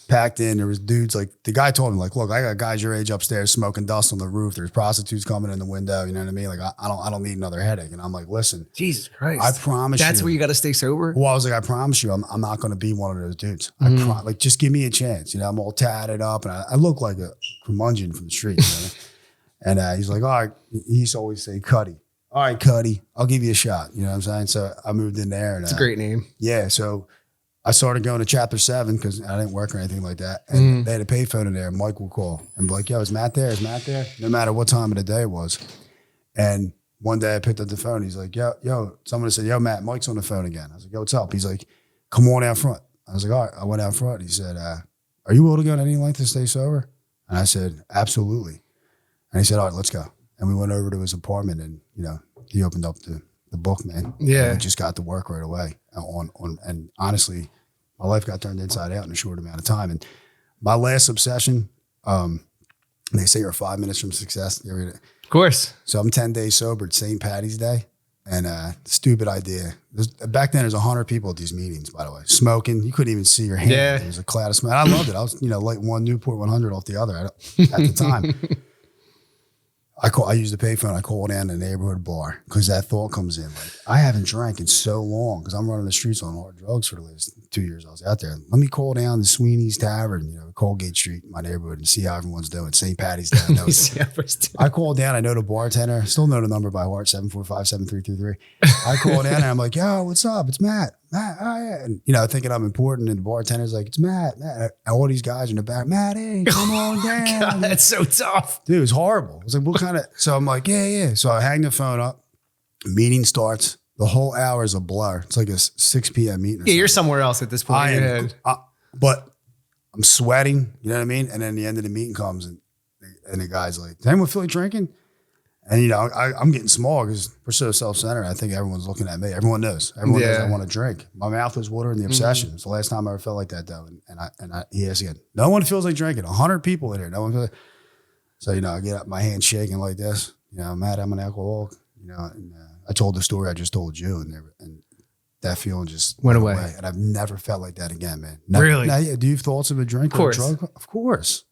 Packed in. There was dudes like the guy told me like, look, I got guys your age upstairs smoking dust on the roof. There's prostitutes coming in the window. You know what I mean? Like I don't need another headache. And I'm like, listen, Jesus Christ, I promise that's you. where you got to stay sober. Well, I was like, I promise you, I'm not going to be one of those dudes. Like just give me a chance. I'm all tatted up and I look like a curmudgeon from the street. And he's like, all right. He used to always say, Cuddy. All right, Cuddy, I'll give you a shot. You know what I'm saying? So I moved in there. And it's a great name. Yeah. So I started going to Chapter 7 because I didn't work or anything like that. And they had a payphone in there. And Mike would call and be like, yo, is Matt there? Is Matt there? No matter what time of the day it was. And one day I picked up the phone. He's like, yo, someone said, yo, Matt, Mike's on the phone again. I was like, yo, what's up? He's like, come on out front. I was like, all right. I went out front. He said, are you willing to go to any length to stay sober? And I said, absolutely. And he said, all right, let's go. And we went over to his apartment and, he opened up the book, man. Yeah. And I just got to work right away and honestly, my life got turned inside out in a short amount of time. And my last obsession, they say you're 5 minutes from success. Of course. So I'm 10 days sober at St. Patty's Day. And stupid idea. Back then, there's 100 people at these meetings, by the way, smoking. You couldn't even see your hand. Yeah. There was a cloud of smoke. I loved it. I was, lighting one Newport 100 off the other at the time. I used the payphone. I called down the neighborhood bar because that thought comes in. Like, I haven't drank in so long because I'm running the streets on hard drugs for the last 2 years I was out there. Let me call down the Sweeney's Tavern, Colgate Street in my neighborhood and see how everyone's doing. St. Patty's Day. I called down. I know the bartender. Still know the number by heart, 745-7333. I called down and I'm like, yo, what's up? It's Matt. Matt, oh yeah. And, thinking I'm important. And the bartender's like, it's Matt. And all these guys in the back, Matt, hey, come on down. God, that's so tough. Dude, it was horrible. I was like, what kind of, so I'm like, yeah. So I hang the phone up. Meeting starts. The whole hour is a blur. It's like a 6 p.m. meeting. Yeah, you're somewhere else at this point. I am, but I'm sweating. You know what I mean? And then the end of the meeting comes and the guy's like, does anyone feel like drinking? And, I'm getting small because we're so self-centered. I think everyone's looking at me. Everyone knows. Everyone knows I want to drink. My mouth was watering, the obsession. It's the last time I ever felt like that, though. He asked again, no one feels like drinking. 100 people in here. No one feels like. So, I get up, my hand shaking like this. Matt, I'm an alcoholic. And I told the story I just told you. And that feeling just went away. And I've never felt like that again, man. Never. Really? Now, do you have thoughts of a drink or a drug? Of course.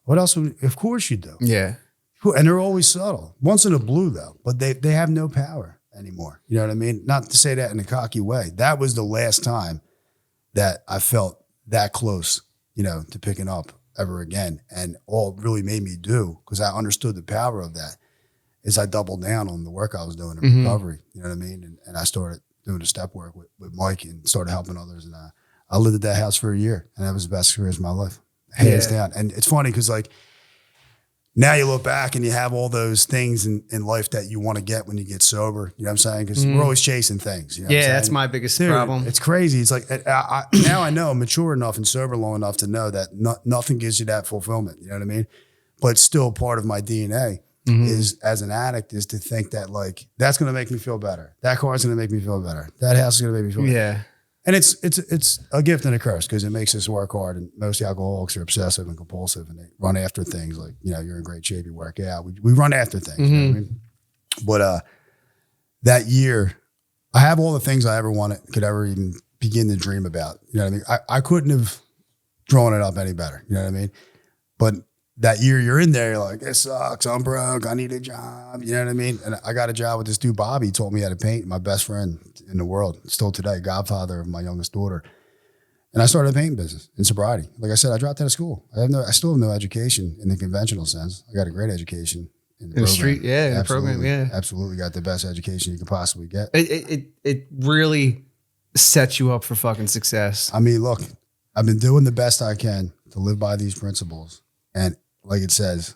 What else? Of course you do. Yeah. And they're always subtle. Once in a blue, though, but they have no power anymore. You know what I mean? Not to say that in a cocky way. That was the last time that I felt that close, to picking up ever again. And all it really made me do, because I understood the power of that, is I doubled down on the work I was doing in recovery. You know what I mean? And I started doing the step work with Mike and started helping others. And I lived at that house for a year, and that was the best experience of my life, hands down. And it's funny because like now you look back and you have all those things in life that you want to get when you get sober. You know what I'm saying? Because we're always chasing things. You know that's my biggest problem. It's crazy. It's like now I know I'm mature enough and sober long enough to know that nothing gives you that fulfillment. You know what I mean? But still part of my DNA is as an addict is to think that like that's going to make me feel better. That car is going to make me feel better. That house is going to make me feel better. Yeah. And it's a gift and a curse because it makes us work hard. And most alcoholics are obsessive and compulsive, and they run after things like, you know, you're in great shape, you work out. We run after things. You know what I mean? But that year, I have all the things I ever wanted, could ever even begin to dream about. You know what I mean? I couldn't have drawn it up any better. You know what I mean? But that year you're in there, you're like, it sucks, I'm broke, I need a job. You know what I mean? And I got a job with this dude, Bobby, taught me how to paint, my best friend in the world, still today, godfather of my youngest daughter. And I started a painting business in sobriety. Like I said, I dropped out of school. I still have no education in the conventional sense. I got a great education in the street, in the program, yeah. Absolutely got the best education you could possibly get. It really sets you up for fucking success. I mean, look, I've been doing the best I can to live by these principles. And like it says,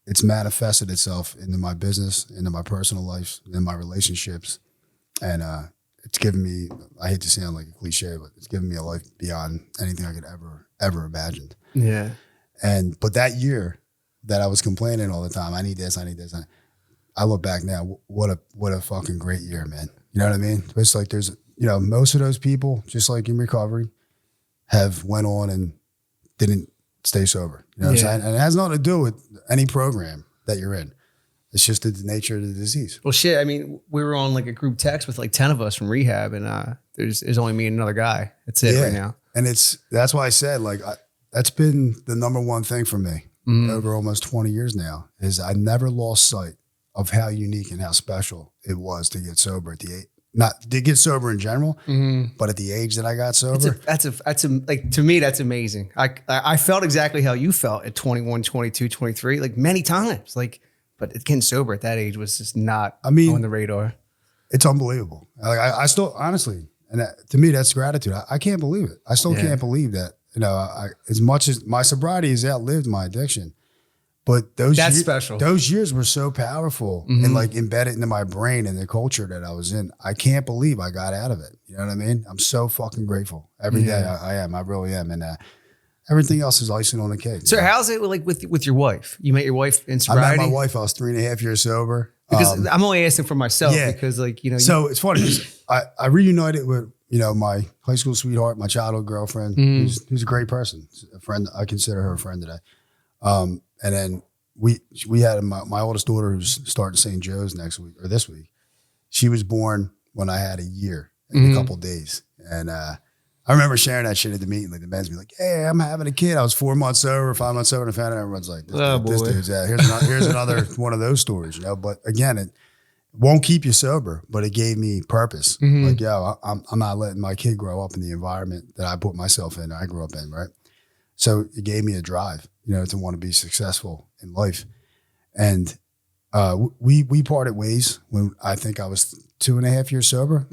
it's manifested itself into my business, into my personal life, in my relationships. And it's given me, I hate to sound like a cliche, but it's given me a life beyond anything I could ever imagined. Yeah. But that year that I was complaining all the time, I need this, I look back now, what a fucking great year, man. You know what I mean? It's like there's, you know, most of those people, just like in recovery, have went on and didn't stay sober. You know what I'm saying? And it has nothing to do with any program that you're in. It's just the nature of the disease. Well, shit. I mean, we were on like a group text with like 10 of us from rehab, and there's only me and another guy. That's it right now. And that's why I said like that's been the number one thing for me over almost 20 years now is I never lost sight of how unique and how special it was to get sober at the age. Not to get sober in general, but at the age that I got sober. That's like, to me, that's amazing. I felt exactly how you felt at 21, 22, 23, like many times. Like, but getting sober at that age was just not on the radar. It's unbelievable. Like I still, honestly, and to me, that's gratitude. I can't believe it. I still can't believe that. You know, as much as my sobriety has outlived my addiction, but those years were so powerful and like embedded into my brain and the culture that I was in. I can't believe I got out of it. You know what I mean? I'm so fucking grateful every day. I am. I really am. And everything else is icing on the cake. So how's it like with your wife? You met your wife in sobriety? I met my wife. I was 3.5 years sober. Because I'm only asking for myself because like, you know. So it's funny because I reunited with, you know, my high school sweetheart, my childhood girlfriend, who's a great person. A friend. I consider her a friend today. And then we had my oldest daughter who's starting St. Joe's this week. She was born when I had a year and a couple of days. And I remember sharing that shit at the meeting. Like the men's be like, "Hey, I'm having a kid." I was 4 months sober, 5 months sober, and I found out everyone's like, "This dude's out." Here's another one of those stories, you know. But again, it won't keep you sober, but it gave me purpose. Like, yo, I'm not letting my kid grow up in the environment that I put myself in. I grew up in, right? So it gave me a drive, you know, to want to be successful in life. And we parted ways when I think I was 2.5 years sober.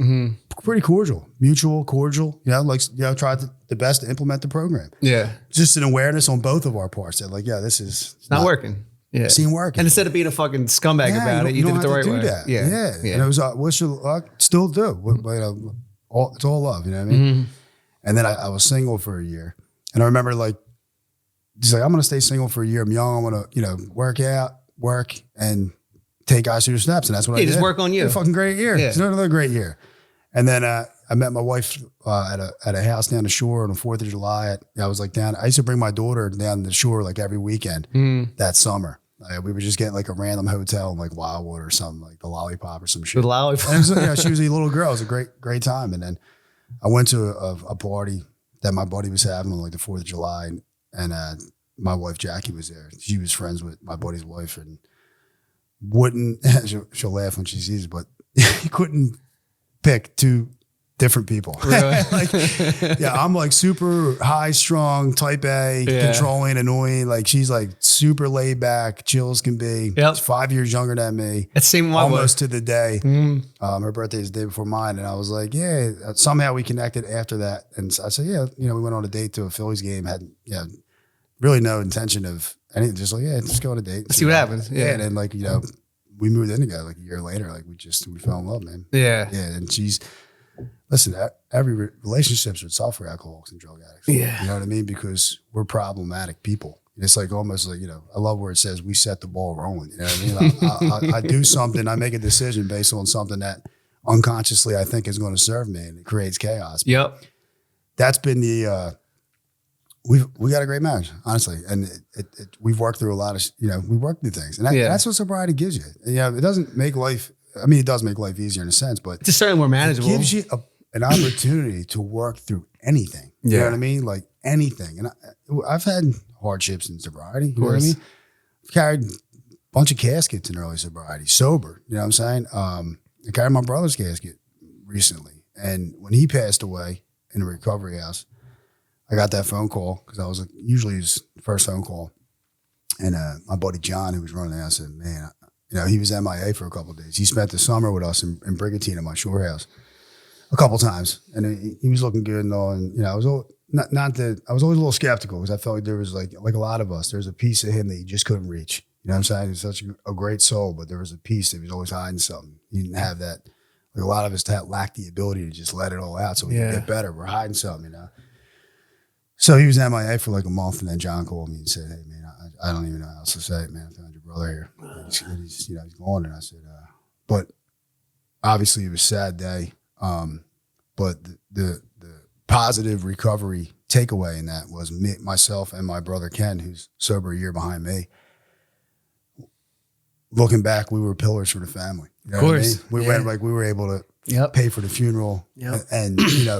Pretty cordial, mutual, cordial. You know, like, you know, tried the best to implement the program. Yeah, just an awareness on both of our parts that, like, yeah, this is not working. Yeah, it ain't working. And instead of being a fucking scumbag about it, you did it the right way. That. Yeah. And it was wish you luck. Still do. But, you know, it's all love. You know what I mean? And then I was single for a year. And I remember, like, he's like, I'm going to stay single for a year. I'm young. I'm going to, you know, work, and take guys through the steps. And that's what I did. Just work on you. It's a fucking great year. It's another great year. And then I met my wife at a house down the shore on the 4th of July. I was like I used to bring my daughter down the shore like every weekend that summer. We would just get like a random hotel in like Wildwood or something, like the Lollipop or some shit. The Lollipop. And it was, you know, she was a little girl. It was a great time. And then I went to a party that my buddy was having on like the 4th of July. And my wife, Jackie, was there. She was friends with my buddy's wife and she'll laugh when she sees it, but he couldn't pick two different people. Really? Like, yeah, I'm like super high strung, type A, controlling, annoying. Like she's like super laid back, chill as can be. Yep. She's 5 years younger than me. That's same one. Almost to the day. Her birthday is the day before mine. And I was like, yeah, somehow we connected after that. And I said, yeah, you know, we went on a date to a Phillies game, had, really no intention of anything. Just like, yeah, just go on a date. See what happens. Yeah. And then like, you know, we moved in together like a year later. Like we fell in love, man. Yeah. Yeah. And listen, every relationships are tough for alcoholics and drug addicts. Yeah. You know what I mean? Because we're problematic people. It's like almost like, you know, I love where it says we set the ball rolling. You know what I mean? I do something, I make a decision based on something that unconsciously I think is going to serve me, and it creates chaos. Yep. That's been we got a great marriage, honestly. And we've worked through a lot of, we worked through things. And that's what sobriety gives you. It doesn't make life, it does make life easier in a sense, but it's certainly more manageable. It gives you an opportunity to work through anything. You know what I mean? Like anything. And I've had hardships in sobriety. You know what I mean? I've carried a bunch of caskets in early sobriety, sober. You know what I'm saying? I carried my brother's casket recently. And when he passed away in a recovery house, I got that phone call because I was usually his first phone call. And my buddy John, who was running the house, said, man, he was MIA for a couple of days. He spent the summer with us in Brigantine at my shore house a couple times. And he was looking good and all. And, I was always, I was always a little skeptical because I felt like there was like a lot of us, there's a piece of him that you just couldn't reach. You know what I'm saying? He's such a great soul, but there was a piece that was always hiding something. He didn't have that. Like a lot of us lacked the ability to just let it all out so we could get better. We're hiding something, So he was MIA for like a month, and then John called me and said, hey, man, I don't even know how else to say it, man. I found your brother here. He's gone. And I said, but obviously it was a sad day. But the positive recovery takeaway in that was myself and my brother Ken, who's sober a year behind me. Looking back, we were pillars for the family. You know of course. What I mean? We were able to pay for the funeral and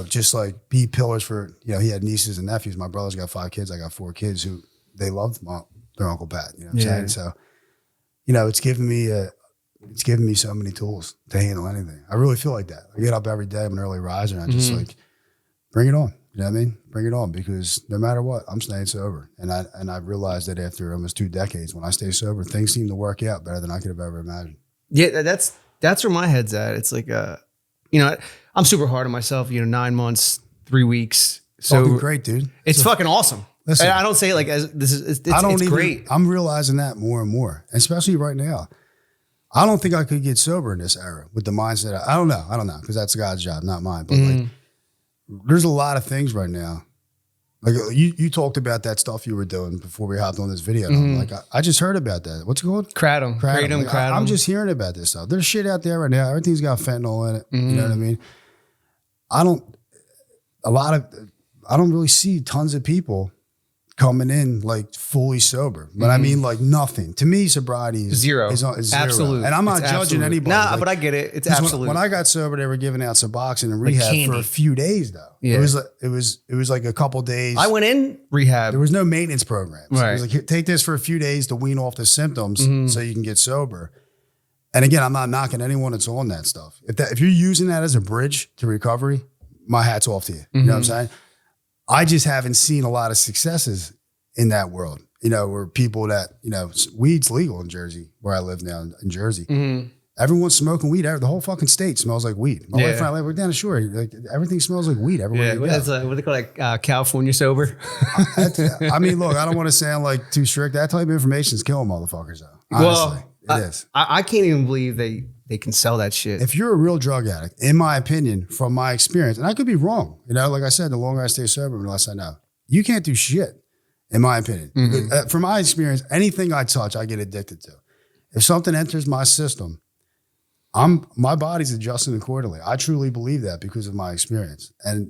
just like be pillars for, he had nieces and nephews. My brother's got 5 kids. I got 4 kids who they loved their Uncle Pat. You know what I'm saying? So, it's given me so many tools to handle anything. I really feel like that. I get up every day. I'm an early riser, and I just like, bring it on. You know what I mean? Bring it on, because no matter what, I'm staying sober. And I realized that after almost 2 decades, when I stay sober, things seem to work out better than I could have ever imagined. Yeah, that's where my head's at. It's like, I'm super hard on myself. 9 months, 3 weeks. So great, dude. It's fucking awesome. Listen, I don't say it like as this is. It's great. I'm realizing that more and more, especially right now. I don't think I could get sober in this era with the mindset. I don't know, because that's God's job, not mine. But like, there's a lot of things right now. Like you talked about that stuff you were doing before we hopped on this video. And I'm like, I just heard about that. What's it called? Kratom. Like, I'm just hearing about this stuff. There's shit out there right now. Everything's got fentanyl in it. You know what I mean? I don't really see tons of people coming in like fully sober, but I mean like nothing. To me, sobriety is zero. Is zero. Absolute. And I'm not judging anybody. Nah, but I get it. It's absolute. When I got sober, they were giving out Suboxone and rehab for a few days though. Yeah. It was like a couple days. I went in rehab. There was no maintenance programs. Right. It was like, here, take this for a few days to wean off the symptoms so you can get sober. And again, I'm not knocking anyone that's on that stuff. If you're using that as a bridge to recovery, my hat's off to you. You know what I'm saying? I just haven't seen a lot of successes in that world, where people that, weed's legal in Jersey, where I live now in Jersey. Everyone's smoking weed. The whole fucking state smells like weed. My wife and I live down the shore. Like everything smells like weed everywhere you go. That's what they call like California sober. I mean, look, I don't want to sound like too strict. That type of information is killing motherfuckers though. Honestly, it is. I can't even believe they can sell that shit. If you're a real drug addict, in my opinion, from my experience, and I could be wrong, like I said, the longer I stay sober, the less I know. You can't do shit, in my opinion. From my experience, anything I touch, I get addicted to. If something enters my system, my body's adjusting accordingly. I truly believe that because of my experience. And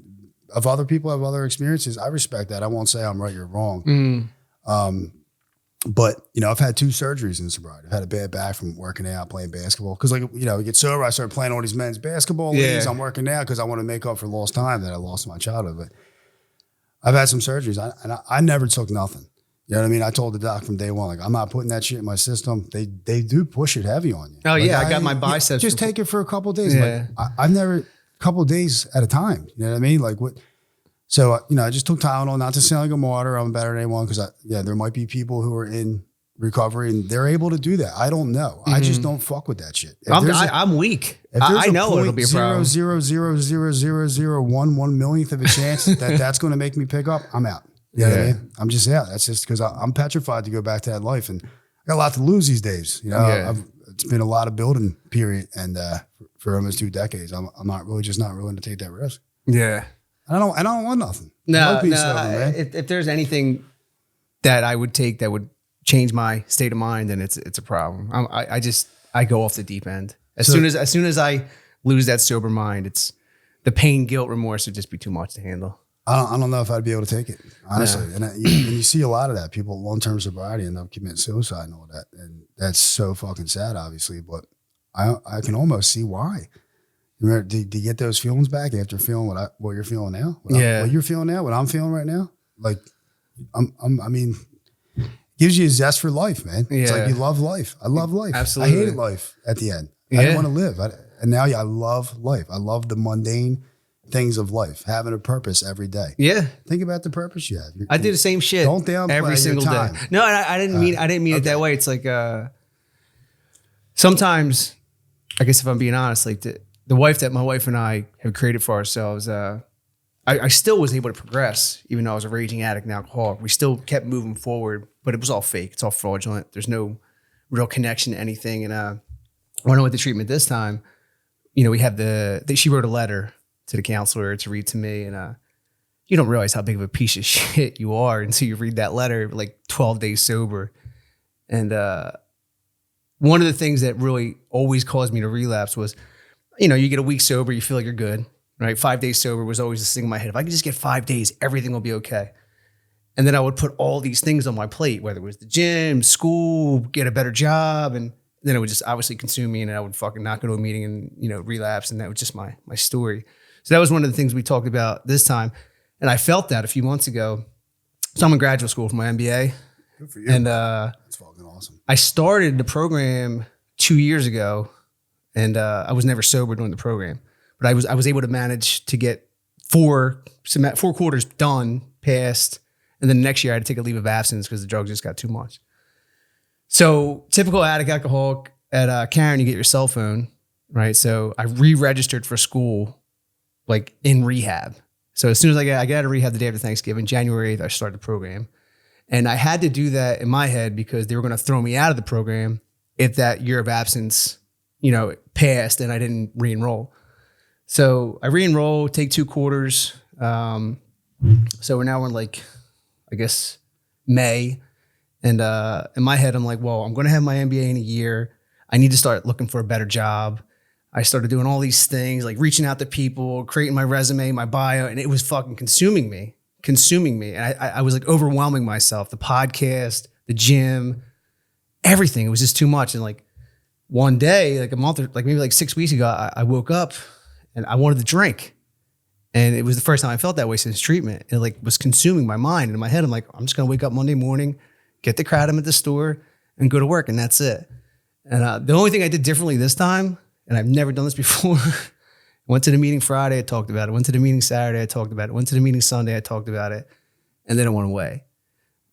if other people have other experiences, I respect that. I won't say I'm right, you're wrong. But, I've had 2 surgeries in sobriety. I've had a bad back from working out, playing basketball. Because, you get sober, I started playing all these men's basketball leagues. I'm working out because I want to make up for lost time that I lost in my childhood. But I've had some surgeries, and I never took nothing. You know what I mean? I told the doc from day one, like, I'm not putting that shit in my system. They do push it heavy on you. Oh, like, yeah, I got my biceps. Just take it for a couple of days. Yeah. Like, I've never, a couple of days at a time. You know what I mean? Like what? So, you know, I just took Tylenol, not to sound like a martyr. I'm better than anyone because, there might be people who are in recovery and they're able to do that. I don't know. I just don't fuck with that shit. I'm weak. I know it'll be a problem. 0.0000001 of a chance that's going to make me pick up, I'm out. You know what I mean? I'm just out. That's just because I'm petrified to go back to that life. And I got a lot to lose these days. You know, it's been a lot of building period. And for almost 2 decades, I'm not willing to take that risk. Yeah. I don't want nothing. No. If there's anything that I would take that would change my state of mind, then it's a problem. I go off the deep end as soon as I lose that sober mind. It's the pain, guilt, remorse would just be too much to handle. I don't know if I'd be able to take it, honestly. Yeah. And you see a lot of that. People long-term sobriety end up committing suicide and all that, and that's so fucking sad, obviously. But I can almost see why. Remember, do you get those feelings back after feeling what you're feeling now? What you're feeling now, what I'm feeling right now? Like, I mean, gives you a zest for life, man. It's like you love life. I love life. Absolutely. I hated life at the end. I didn't want to live. And now I love life. I love the mundane things of life, having a purpose every day. Yeah. Think about the purpose you have. I do the same shit. Don't downplay every single your time. day. No, I didn't mean it that way. It's like sometimes, I guess if I'm being honest, like the wife that my wife and I have created for ourselves, I still was able to progress, even though I was a raging addict and alcoholic. We still kept moving forward, but it was all fake. It's all fraudulent. There's no real connection to anything. And when I went to treatment this time, you know, we had she wrote a letter to the counselor to read to me. And you don't realize how big of a piece of shit you are until you read that letter, like 12 days sober. And one of the things that really always caused me to relapse was, you know, you get a week sober, you feel like you're good, right? 5 days sober was always this thing in my head. If I could just get 5 days, everything will be okay. And then I would put all these things on my plate, whether it was the gym, school, get a better job. And then it would just obviously consume me and I would fucking not go to a meeting and, you know, relapse. And that was just my story. So that was one of the things we talked about this time. And I felt that a few months ago. So I'm in graduate school for my MBA. Good for you. And that's fucking awesome. I started the program 2 years ago. And I was never sober during the program, but I was able to manage to get 4 quarters done, passed, and then the next year I had to take a leave of absence because the drugs just got too much. So typical addict alcoholic at Karen, you get your cell phone, right? So I re-registered for school, like in rehab. So as soon as I got out of rehab the day after Thanksgiving, January 8th, I started the program, and I had to do that in my head because they were going to throw me out of the program if that year of absence, you know, passed and I didn't re-enroll. So I re-enroll, take 2 quarters. So we're now in like, I guess, May. And in my head, I'm like, well, I'm going to have my MBA in a year. I need to start looking for a better job. I started doing all these things, like reaching out to people, creating my resume, my bio, and it was fucking consuming me. And I was like overwhelming myself, the podcast, the gym, everything. It was just too much. And like, one day, like a month, or like maybe like 6 weeks ago, I woke up and I wanted to drink. And it was the first time I felt that way since treatment. It like was consuming my mind. And in my head, I'm like, I'm just going to wake up Monday morning, get the kratom at the store and go to work. And that's it. And the only thing I did differently this time, and I've never done this before, went to the meeting Friday, I talked about it. Went to the meeting Saturday, I talked about it. Went to the meeting Sunday, I talked about it. And then it went away.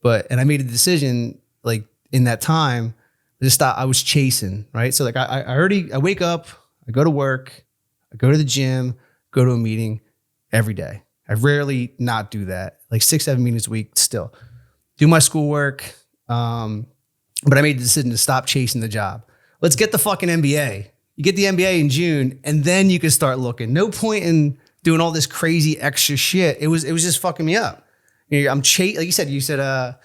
And I made a decision like in that time, just thought I was chasing, right? So like I wake up, I go to work, I go to the gym, go to a meeting every day. I rarely not do that, like 6-7 meetings a week still. Do my schoolwork, but I made the decision to stop chasing the job. Let's get the fucking MBA. You get the MBA in June and then you can start looking. No point in doing all this crazy extra shit. It was just fucking me up. You know, I'm like you said, you get a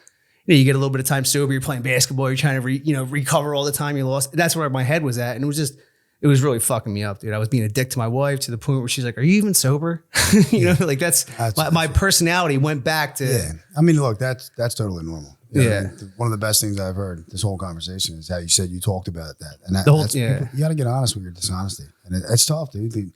little bit of time sober, you're playing basketball, you're trying to recover all the time you lost. That's where my head was at. And it was really fucking me up, dude. I was being a dick to my wife to the point where she's like, are you even sober? You know, like that's my personality went back to. Yeah. I mean, look, that's totally normal. You know, yeah. I mean, one of the best things I've heard this whole conversation is how you said you talked about that. And you got to get honest with your dishonesty. And it's tough, dude.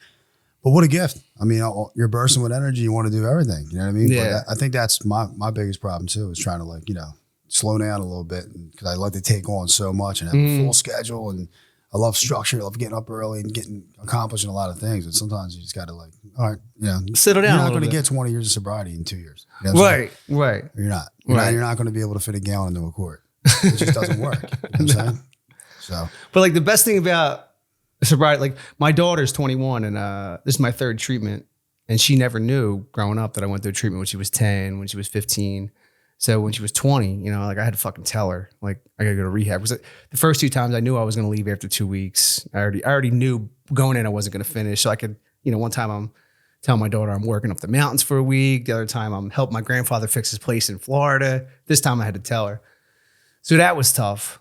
But what a gift. I mean, you're bursting with energy. You want to do everything. You know what I mean? Yeah. But I think that's my biggest problem too, is trying to like, you know, slow down a little bit because I like to take on so much and have a full schedule. And I love structure. I love getting up early and accomplishing a lot of things. But sometimes you just got to like, all right, settle down. You're not going to get 20 years of sobriety in 2 years. You know right. You're not. You're not going to be able to fit a gallon into a quart. It just doesn't work. You know what I'm saying? So, but like the best thing about sobriety, like my daughter's 21 and this is my third treatment, and she never knew growing up that I went through treatment when she was 10, when she was 15. So when she was 20, like I had to fucking tell her, like, I gotta go to rehab. Because the first 2 times I knew I was gonna leave after 2 weeks. I already knew going in I wasn't gonna finish. So I could, one time I'm telling my daughter I'm working up the mountains for a week. The other time I'm helping my grandfather fix his place in Florida. This time I had to tell her. So that was tough.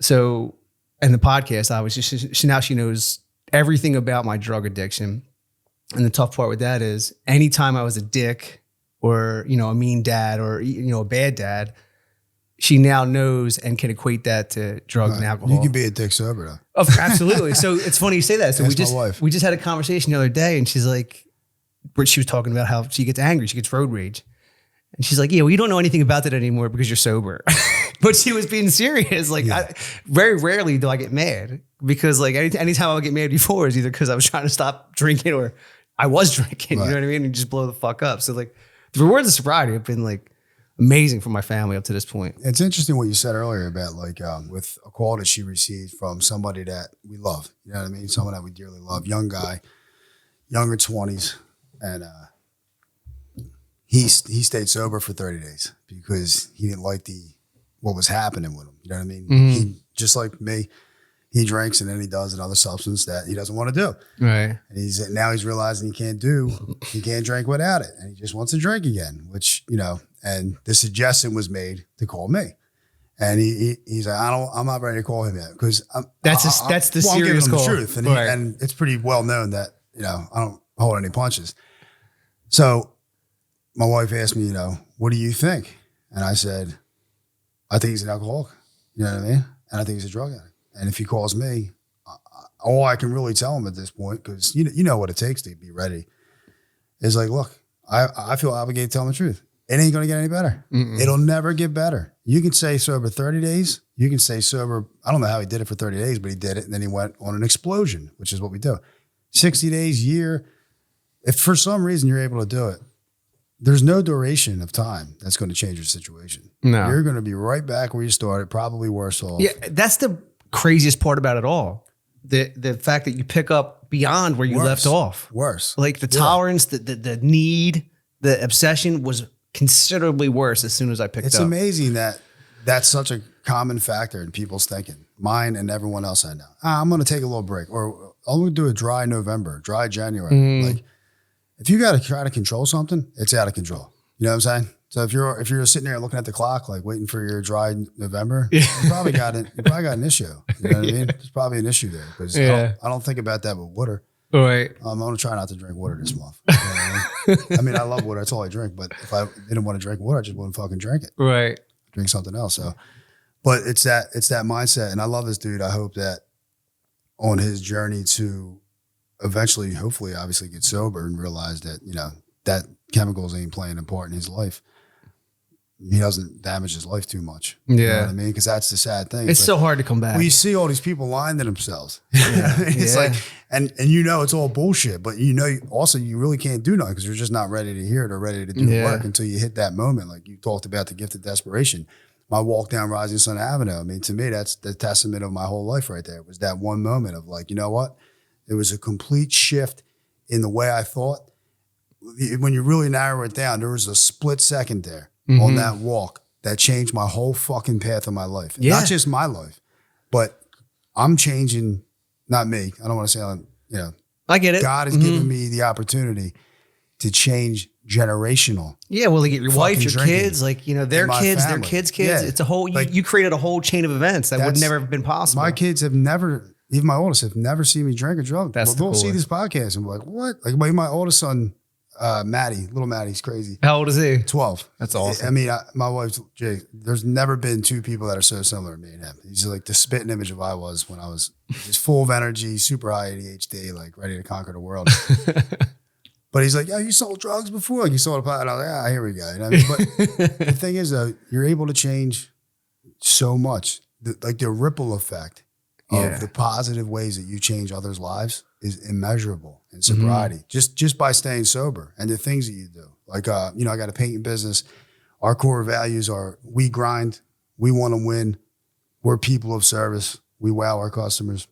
So in the podcast, I was just, now she knows everything about my drug addiction. And the tough part with that is anytime I was a dick, or, a mean dad, or, a bad dad, she now knows and can equate that to drugs and alcohol. You can be a dick sober though. Oh, absolutely. So it's funny you say that. So we just had a conversation the other day, and she's like, where she was talking about how she gets angry, she gets road rage. And she's like, yeah, well, you don't know anything about that anymore because you're sober. But she was being serious. Like, very rarely do I get mad, because like anytime I would get mad before is either because I was trying to stop drinking or I was drinking, you know what I mean? And just blow the fuck up. So like, the rewards of sobriety have been like amazing for my family up to this point. It's interesting what you said earlier about like with a call that she received from somebody that we love. You know what I mean? Someone that we dearly love, young guy, younger 20s, and he stayed sober for 30 days because he didn't like what was happening with him. You know what I mean? Mm-hmm. He, just like me, he drinks and then he does another substance that he doesn't want to do. Right. And now he's realizing he can't drink without it. And he just wants to drink again, which, and the suggestion was made to call me. And he's like, I'm not ready to call him yet, because that's the serious call. The truth. And, and it's pretty well known that, I don't hold any punches. So my wife asked me, what do you think? And I said, I think he's an alcoholic. You know what I mean? And I think he's a drug addict. And if he calls me, all I can really tell him at this point, because you know what it takes to be ready, is like, look, I feel obligated to tell him the truth. It ain't going to get any better. Mm-mm. It'll never get better. You can say sober 30 days. You can say sober, I don't know how he did it for 30 days, but he did it. And then he went on an explosion, which is what we do. 60 days, year. If for some reason you're able to do it, there's no duration of time that's going to change your situation. No. You're going to be right back where you started, probably worse off. Yeah, that's the craziest part about it all. The fact that you pick up beyond where you left off. Worse. Like the tolerance, the need, the obsession was considerably worse as soon as I picked up. It's amazing that that's such a common factor in people's thinking, mine and everyone else I know. I'm going to take a little break, or I'm going to do a dry November, dry January. Like, if you got to try to control something, it's out of control. You know what I'm saying? So if you're sitting there looking at the clock, like waiting for your dry November, you probably got an issue. You know what I mean? There's probably an issue there, because I don't think about that with water. Right. I'm going to try not to drink water this month. You know what I mean? I love water. That's all I drink. But if I didn't want to drink water, I just wouldn't fucking drink it. Right. Drink something else. So, but it's that mindset. And I love this dude. I hope that on his journey to eventually, hopefully, obviously get sober and realize that, that chemicals ain't playing a part in his life. He doesn't damage his life too much. Yeah. You know what I mean? Because that's the sad thing. It's so hard to come back. We see all these people lying to themselves. It's like, and it's all bullshit, but also you really can't do nothing because you're just not ready to hear it or ready to do the work until you hit that moment. Like you talked about the gift of desperation. My walk down Rising Sun Avenue. I mean, to me, that's the testament of my whole life right there. It was that one moment of like, you know what? It was a complete shift in the way I thought. When you really narrow it down, there was a split second there on that walk that changed my whole fucking path of my life. Yeah. Not just my life, but I'm changing, not me. I don't want to say, I get it. God has given me the opportunity to change generational. Yeah, well, like your wife, your kids, like, their kids, their kids' kids. Yeah. It's a whole, you created a whole chain of events that would never have been possible. My kids have never, even my oldest, have never seen me drink or drug. They'll see this podcast and be like, what? Like my oldest son, little Maddie's crazy. How old is he? 12. That's awesome. I mean, my wife, Jay, there's never been two people that are so similar to me and him. He's like the spitting image of who I was when I was just full of energy, super high ADHD, like ready to conquer the world. But he's like, yeah, you sold drugs before? Like you sold a pot. And I was like, here we go. You know what I mean? But the thing is, though, you're able to change so much. The ripple effect of the positive ways that you change others' lives is immeasurable in sobriety. Just by staying sober and the things that you do. Like, I got a painting business. Our core values are we grind, we want to win, we're people of service, we wow our customers.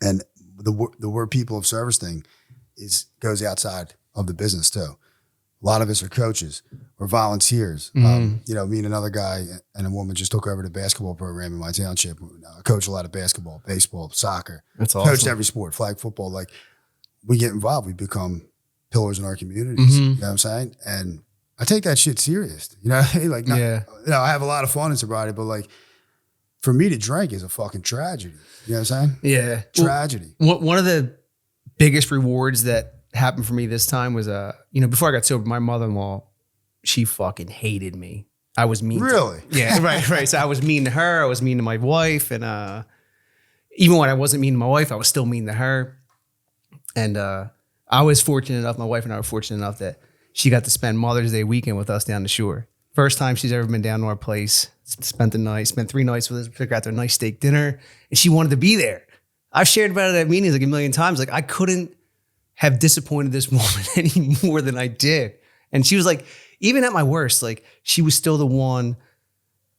And the word people of service thing goes outside of the business too. A lot of us are coaches or volunteers. Me and another guy and a woman just took over the basketball program in my township. I coach a lot of basketball, baseball, soccer. That's awesome. Coached every sport, flag football. Like, we get involved, we become pillars in our communities. You know what I'm saying? And I take that shit serious. You know what I mean? Like, I have a lot of fun in sobriety, but like, for me to drink is a fucking tragedy. You know what I'm saying? Yeah. Tragedy. Well, one of the biggest rewards that happened for me this time was, before I got sober, my mother-in-law, she fucking hated me. I was mean. Really? Yeah, right. So I was mean to her. I was mean to my wife. And even when I wasn't mean to my wife, I was still mean to her. And I was fortunate enough, my wife and I were fortunate enough that she got to spend Mother's Day weekend with us down the shore. First time she's ever been down to our place. Spent 3 nights with us. Took her out to a nice steak dinner. And she wanted to be there. I've shared about it at meetings like a million times. Like, I couldn't have disappointed this woman any more than I did. And she was like, even at my worst, like, she was still the one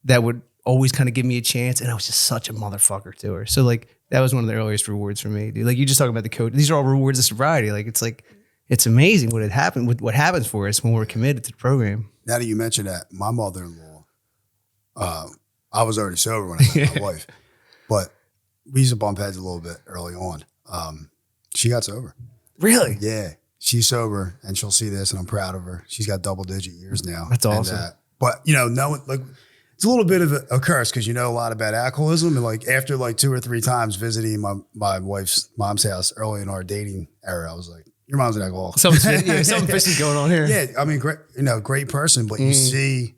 that would always kind of give me a chance. And I was just such a motherfucker to her. So like, that was one of the earliest rewards for me, dude. Like, you just talking about the coach. These are all rewards of sobriety. Like, it's amazing what happens for us when we're committed to the program. Now that you mention that, my mother-in-law, I was already sober when I met my wife, but we used to bump heads a little bit early on. She got sober. Really? Yeah. She's sober, and she'll see this, and I'm proud of her. She's got double-digit years now. That's awesome. And, but, it's a little bit of a curse because you know a lot about alcoholism. And like, after like 2 or 3 times visiting my wife's mom's house early in our dating era, I was like, your mom's an alcoholic. Something fishy's going on here. Yeah. I mean, great person, but you see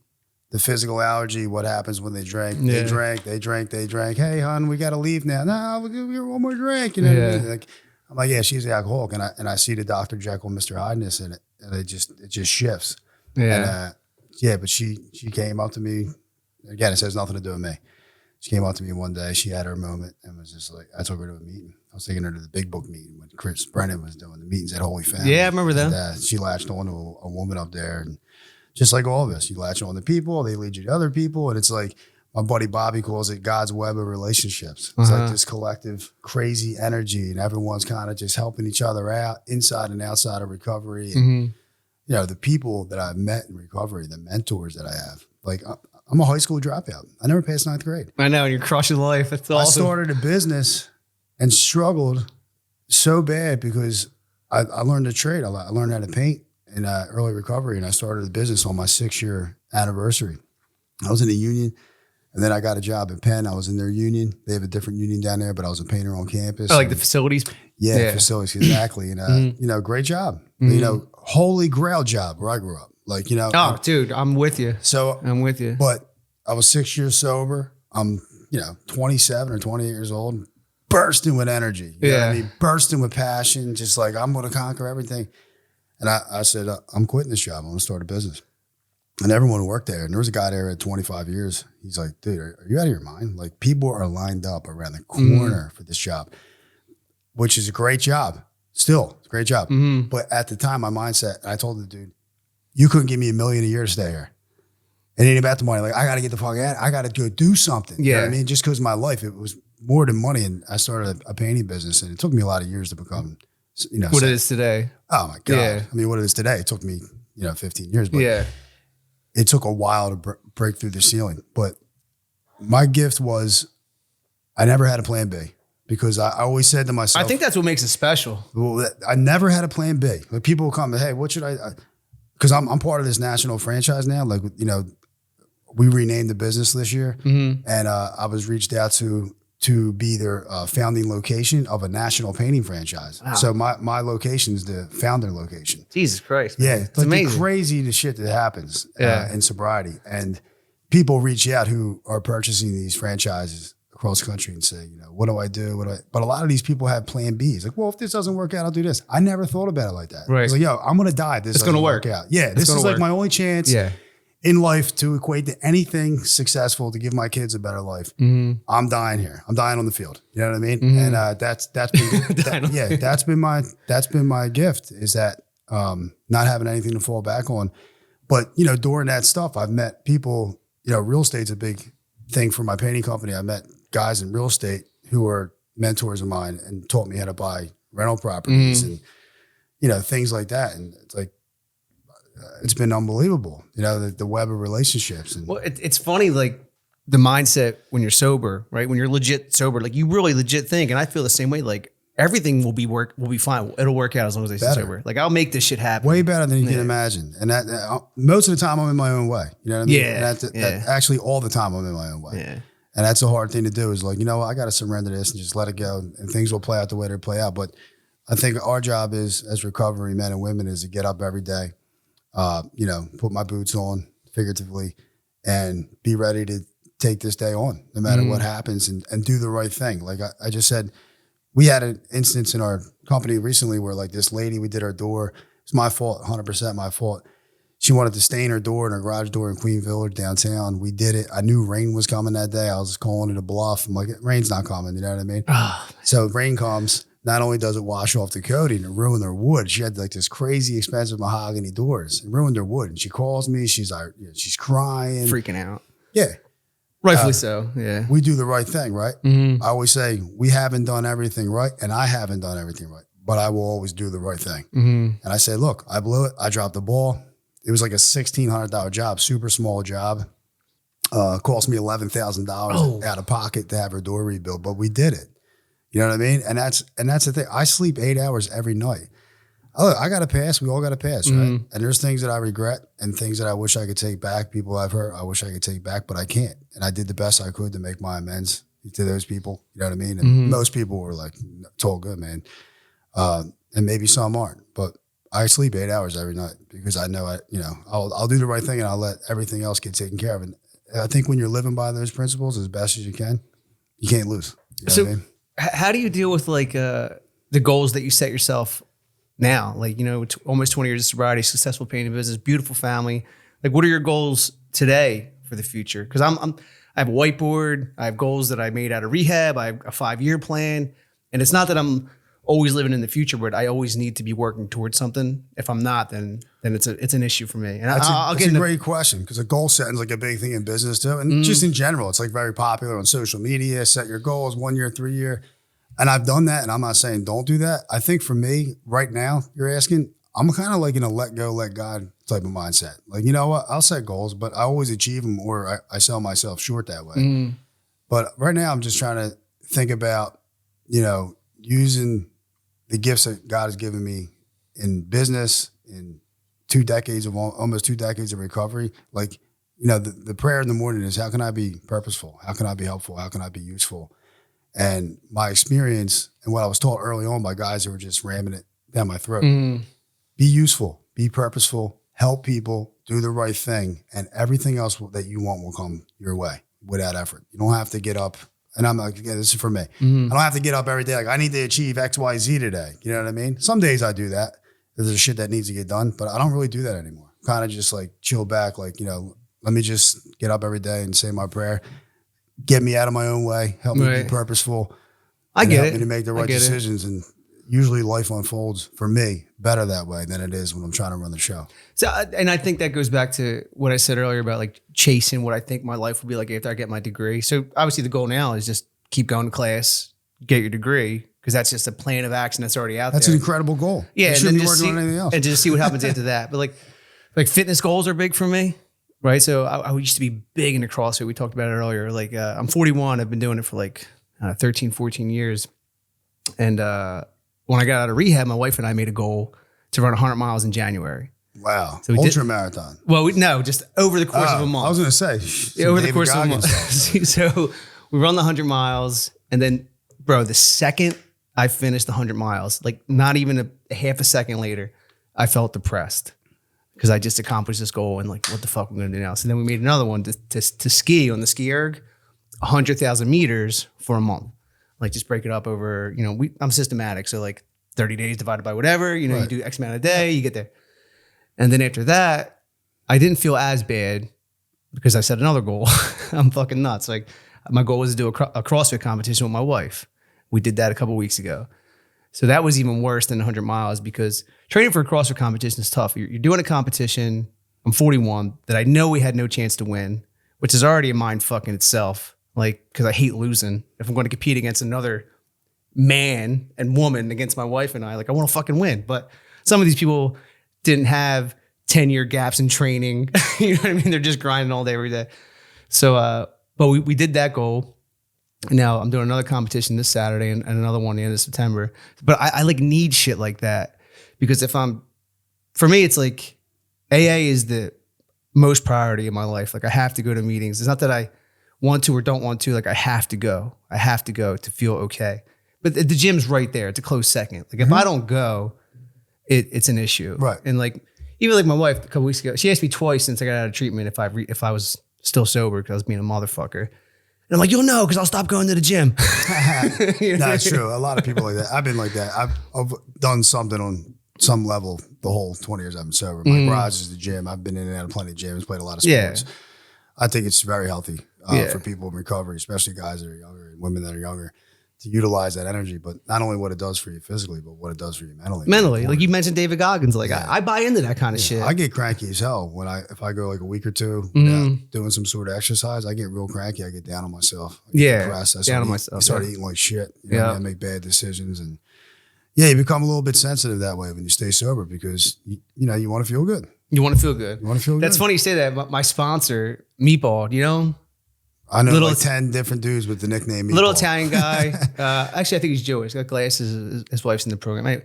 the physical allergy, what happens when they drink. They drank. Hey, hon, we got to leave now. No, we'll give her one more drink. You know what I mean? Like, I'm like, yeah, she's an alcoholic. And I see the Dr. Jekyll, Mr. Hydeness in it. And it just shifts. Yeah. And, but she came up to me. Again, it has nothing to do with me. She came up to me one day. She had her moment and was just like, I took her to a meeting. I was taking her to the Big Book meeting when Chris Brennan was doing the meetings at Holy Family. Yeah, I remember that. And, she latched on to a woman up there. And just like all of us, you latch on to people, they lead you to other people. And it's like, my buddy Bobby calls it God's web of relationships. It's like this collective crazy energy, and everyone's kind of just helping each other out inside and outside of recovery. And, the people that I've met in recovery, the mentors that I have, like, I'm a high school dropout. I never passed 9th grade. I know, and you're crushing life. That's awesome. I started a business and struggled so bad because I learned a trade. I learned how to paint in early recovery, and I started a business on my 6-year anniversary. I was in a union, and then I got a job at Penn. I was in their union. They have a different union down there, but I was a painter on campus. Oh, like the facilities? Yeah, facilities, exactly. And, great job. Holy grail job where I grew up. Like, Oh, dude, I'm with you. So I'm with you. But I was 6 years sober. I'm, 27 or 28 years old, bursting with energy. You know what I mean? Bursting with passion, just like, I'm going to conquer everything. And I said, I'm quitting this job. I'm going to start a business. And everyone who worked there, and there was a guy there at 25 years. He's like, dude, are you out of your mind? Like, people are lined up around the corner for this job, which is a great job. Still, it's a great job. But at the time, my mindset, I told the dude, you couldn't give me $1 million a year to stay here. It ain't about the money. Like, I got to get the fuck out. I got to go do something. You know what I mean? Just because of my life, it was more than money. And I started a painting business, and it took me a lot of years to become, what it is today. Oh my God. Yeah. I mean, what it is today, it took me, 15 years. But it took a while to break through the ceiling. But my gift was I never had a plan B. Because I always said to myself, I think that's what makes it special. Well, I never had a plan B. Like, people will come, hey, what should I because I'm part of this national franchise now. Like, we renamed the business this year, and I was reached out to be their founding location of a national painting franchise. Wow. So my location is the founder location. Jesus Christ. Man. Yeah. It's like amazing. Crazy the shit that happens in sobriety. And people reach out who are purchasing these franchises across the country and say, what do I do? But a lot of these people have plan Bs. Like, well, if this doesn't work out, I'll do this. I never thought about it like that. Right. Like, I'm going to die if this doesn't work out. Yeah. This is like my only chance. Yeah. in life to equate to anything successful to give my kids a better life. I'm dying here. I'm dying on the field. You know what I mean? And that's been my gift, is that not having anything to fall back on. But during that stuff, I've met people. Real estate's a big thing for my painting company. I met guys in real estate who are mentors of mine and taught me how to buy rental properties and things like that. And it's like, it's been unbelievable, the web of relationships. And well, it's funny, like the mindset when you're sober, right? When you're legit sober, like you really legit think, and I feel the same way, like everything will be fine. It'll work out as long as I stay sober. Like I'll make this shit happen. Way better than you can imagine. And that most of the time I'm in my own way. You know what I mean? Yeah. And actually all the time I'm in my own way. Yeah. And that's a hard thing to do, is like, I got to surrender this and just let it go, and things will play out the way they play out. But I think our job is, as recovery men and women, is to get up every day, put my boots on, figuratively, and be ready to take this day on, no matter what happens, and do the right thing. Like I just said, we had an instance in our company recently where, like, this lady, we did our door. It's my fault, 100% my fault. She wanted to stain her door and her garage door in Queen Village downtown. We did it. I knew rain was coming that day. I was calling it a bluff. I'm like, rain's not coming. You know what I mean? So rain comes. Not only does it wash off the coating and ruin their wood, she had like this crazy expensive mahogany doors and ruined their wood. And she calls me. She's like, she's crying, freaking out. Yeah, rightfully so. Yeah, we do the right thing, right? I always say we haven't done everything right, and I haven't done everything right, but I will always do the right thing. And I say, look, I blew it. I dropped the ball. It was like a $1,600 job, super small job. Cost me $11,000 out of pocket to have her door rebuilt, but we did it. You know what I mean? And that's the thing. I sleep 8 hours every night. I got to pass. We all got to pass, right? And there's things that I regret and things that I wish I could take back. People I've hurt, I wish I could take back, but I can't. And I did the best I could to make my amends to those people. You know what I mean? And most people were like, it's all good, man. And maybe some aren't, but I sleep 8 hours every night because I know I'll do the right thing, and I'll let everything else get taken care of. And I think when you're living by those principles as best as you can, you can't lose. You know what I mean? How do you deal with like the goals that you set yourself now? Like, almost 20 years of sobriety, successful painting business, beautiful family. Like, what are your goals today for the future? Because I have a whiteboard. I have goals that I made out of rehab. I have a 5-year plan, and it's not that I'm always living in the future, but I always need to be working towards something. If I'm not, then it's an issue for me. And that's a great question, because a goal setting is like a big thing in business too, and just in general, it's like very popular on social media. Set your goals 1 year, 3 year, and I've done that. And I'm not saying don't do that. I think for me right now, you're asking, I'm kind of like in a let go, let God type of mindset. Like, you know what? I'll set goals, but I always achieve them, or I sell myself short that way. But right now, I'm just trying to think about, using the gifts that God has given me in business, in almost 2 decades of recovery. Like, the prayer in the morning is, how can I be purposeful? How can I be helpful? How can I be useful? And my experience and what I was taught early on by guys who were just ramming it down my throat, be useful, be purposeful, help people, do the right thing, and everything else that you want will come your way without effort. You don't have to get up. And I'm like, again, this is for me. I don't have to get up every day. Like, I need to achieve X, Y, Z today. You know what I mean? Some days I do that. There's shit that needs to get done, but I don't really do that anymore. Kind of just like chill back. Like, let me just get up every day and say my prayer. Get me out of my own way. Help me be purposeful. Help me to make the right decisions. And usually life unfolds for me better that way than it is when I'm trying to run the show. So, and I think that goes back to what I said earlier about like chasing what I think my life will be like after I get my degree. So obviously the goal now is just keep going to class, get your degree, because that's just a plan of action that's already out there. That's an incredible goal. Yeah. You shouldn't be working on anything else. And just see what happens after that. But like fitness goals are big for me, right? So I used to be big into CrossFit. We talked about it earlier. Like I'm 41. I've been doing it for like 13, 14 years. And when I got out of rehab, my wife and I made a goal to run 100 miles in January. Wow. So ultra marathon. Well, no, just over the course of a month. I was going to say. Over the course of a month. So we run the 100 miles. And then, bro, the second I finished the 100 miles, like not even a half a second later, I felt depressed because I just accomplished this goal and like, what the fuck am I going to do now? So then we made another one to ski on the ski erg, 100,000 meters for a month. Like just break it up over, I'm systematic. So like 30 days divided by whatever, you do X amount a day, you get there. And then after that, I didn't feel as bad because I set another goal. I'm fucking nuts. Like my goal was to do a CrossFit competition with my wife. We did that a couple weeks ago. So that was even worse than 100 miles because training for a CrossFit competition is tough. You're doing a competition. I'm 41 that I know we had no chance to win, which is already a mind fuck in itself. Like, because I hate losing. If I'm going to compete against another man and woman against my wife and I want to fucking win. But some of these people didn't have 10-year gaps in training. You know what I mean? They're just grinding all day, every day. So, but we did that goal. Now I'm doing another competition this Saturday and another one at the end of September. But I like need shit like that because for me, it's like AA is the most priority in my life. Like I have to go to meetings. It's not that I want to or don't want to. Like I have to go. I have to go to feel okay. But the gym's right there. It's a close second. Like if I don't go, it's an issue. Right. And like even like my wife a couple weeks ago, she asked me twice since I got out of treatment if I was still sober because I was being a motherfucker. And I'm like, you'll know because I'll stop going to the gym. That's true. A lot of people like that. I've been like that. I've done something on some level the whole 20 years I've been sober. My garage is the gym. I've been in and out of plenty of gyms, played a lot of sports. Yeah. I think it's very healthy for people in recovery, especially guys that are younger and women that are younger, to utilize that energy. But not only what it does for you physically, but what it does for you mentally. Mentally, like you mentioned David Goggins. Like I buy into that kind of shit. I get cranky as hell if I go like a week or two without doing some sort of exercise. I get real cranky. I get down on myself. I get depressed. Down on myself. I start eating like shit. You know, I make bad decisions, and you become a little bit sensitive that way when you stay sober because you want to feel good. You want to feel good. You want to feel good. That's funny you say that. My sponsor, Meatball, you know? I know like 10 different dudes with the nickname Meatball. Little Italian guy. Actually, I think he's Jewish. Got glasses. His wife's in the program.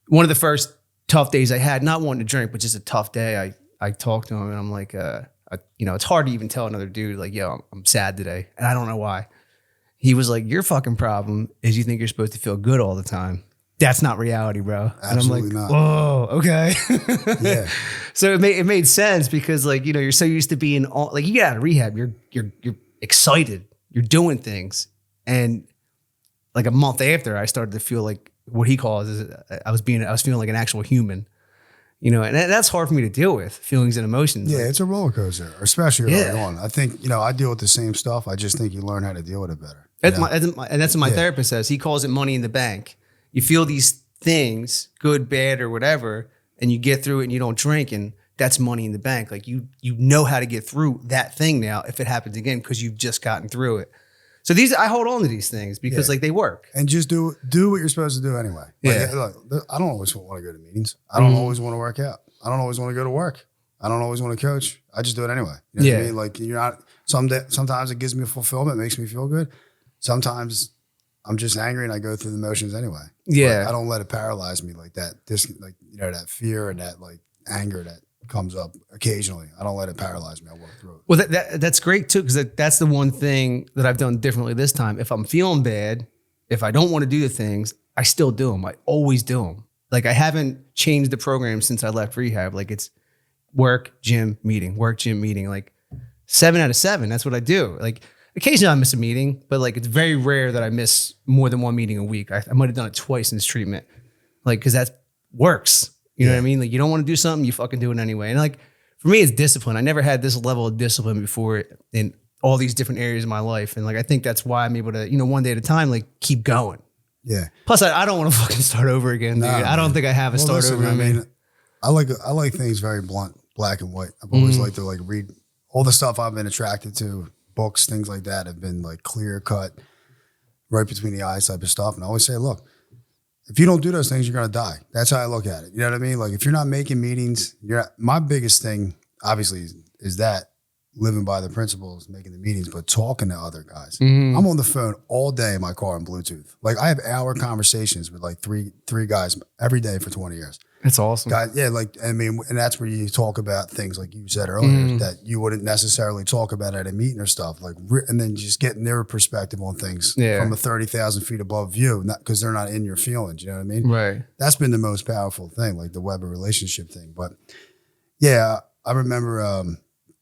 One of the first tough days I had, not wanting to drink, but just a tough day, I talked to him and I'm like, it's hard to even tell another dude, like, yo, I'm sad today. And I don't know why. He was like, your fucking problem is you think you're supposed to feel good all the time. That's not reality, bro. Absolutely and I'm like, not. oh, okay. Yeah. So it made sense because like, you're so used to being all, like you get out of rehab, you're excited, you're doing things. And like a month after I started to feel like what he calls is I was feeling like an actual human, and that's hard for me to deal with, feelings and emotions. Yeah. It's a roller coaster, especially early on. I think, I deal with the same stuff. I just think you learn how to deal with it better. And that's what my therapist says. He calls it money in the bank. You feel these things, good, bad, or whatever, and you get through it and you don't drink, and that's money in the bank. Like you know how to get through that thing now if it happens again because you've just gotten through it. So I hold on to these things because like they work. And just do what you're supposed to do anyway. Like, look, I don't always want to go to meetings. I don't always want to work out. I don't always want to go to work. I don't always want to coach. I just do it anyway. You know what I mean? Like you're not. Sometimes it gives me fulfillment, makes me feel good. Sometimes I'm just angry and I go through the motions anyway. Yeah. Like, I don't let it paralyze me like that. That fear and that like anger that comes up occasionally. I don't let it paralyze me. I work through it. Well, that's great too, because that's the one thing that I've done differently this time. If I'm feeling bad, if I don't want to do the things, I still do them. I always do them. Like I haven't changed the program since I left rehab. Like it's work, gym, meeting, work, gym, meeting. Like 7 out of 7. That's what I do. Like occasionally I miss a meeting, but like it's very rare that I miss more than one meeting a week. I might have done it twice in this treatment, like because that works. You know what I mean? Like you don't want to do something, you fucking do it anyway. And like for me, it's discipline. I never had this level of discipline before in all these different areas of my life, and like I think that's why I'm able to, one day at a time, like keep going. Yeah. Plus, I don't want to fucking start over again, dude. I don't think I have a start over. I mean, I like things very blunt, black and white. I've always liked to like read all the stuff I've been attracted to. Books, things like that have been like clear cut, right between the eyes type of stuff. And I always say, look, if you don't do those things, you're going to die. That's how I look at it. You know what I mean? Like if you're not making meetings, my biggest thing obviously is that living by the principles, making the meetings, but talking to other guys. I'm on the phone all day in my car on Bluetooth. Like I have hour conversations with like three guys every day for 20 years. That's awesome. Guys, and that's where you talk about things like you said earlier that you wouldn't necessarily talk about at a meeting or stuff, like, and then just getting their perspective on things from a 30,000 feet above view, not because they're not in your feelings. You know what I mean? Right. That's been the most powerful thing, like the Weber relationship thing. But yeah, I remember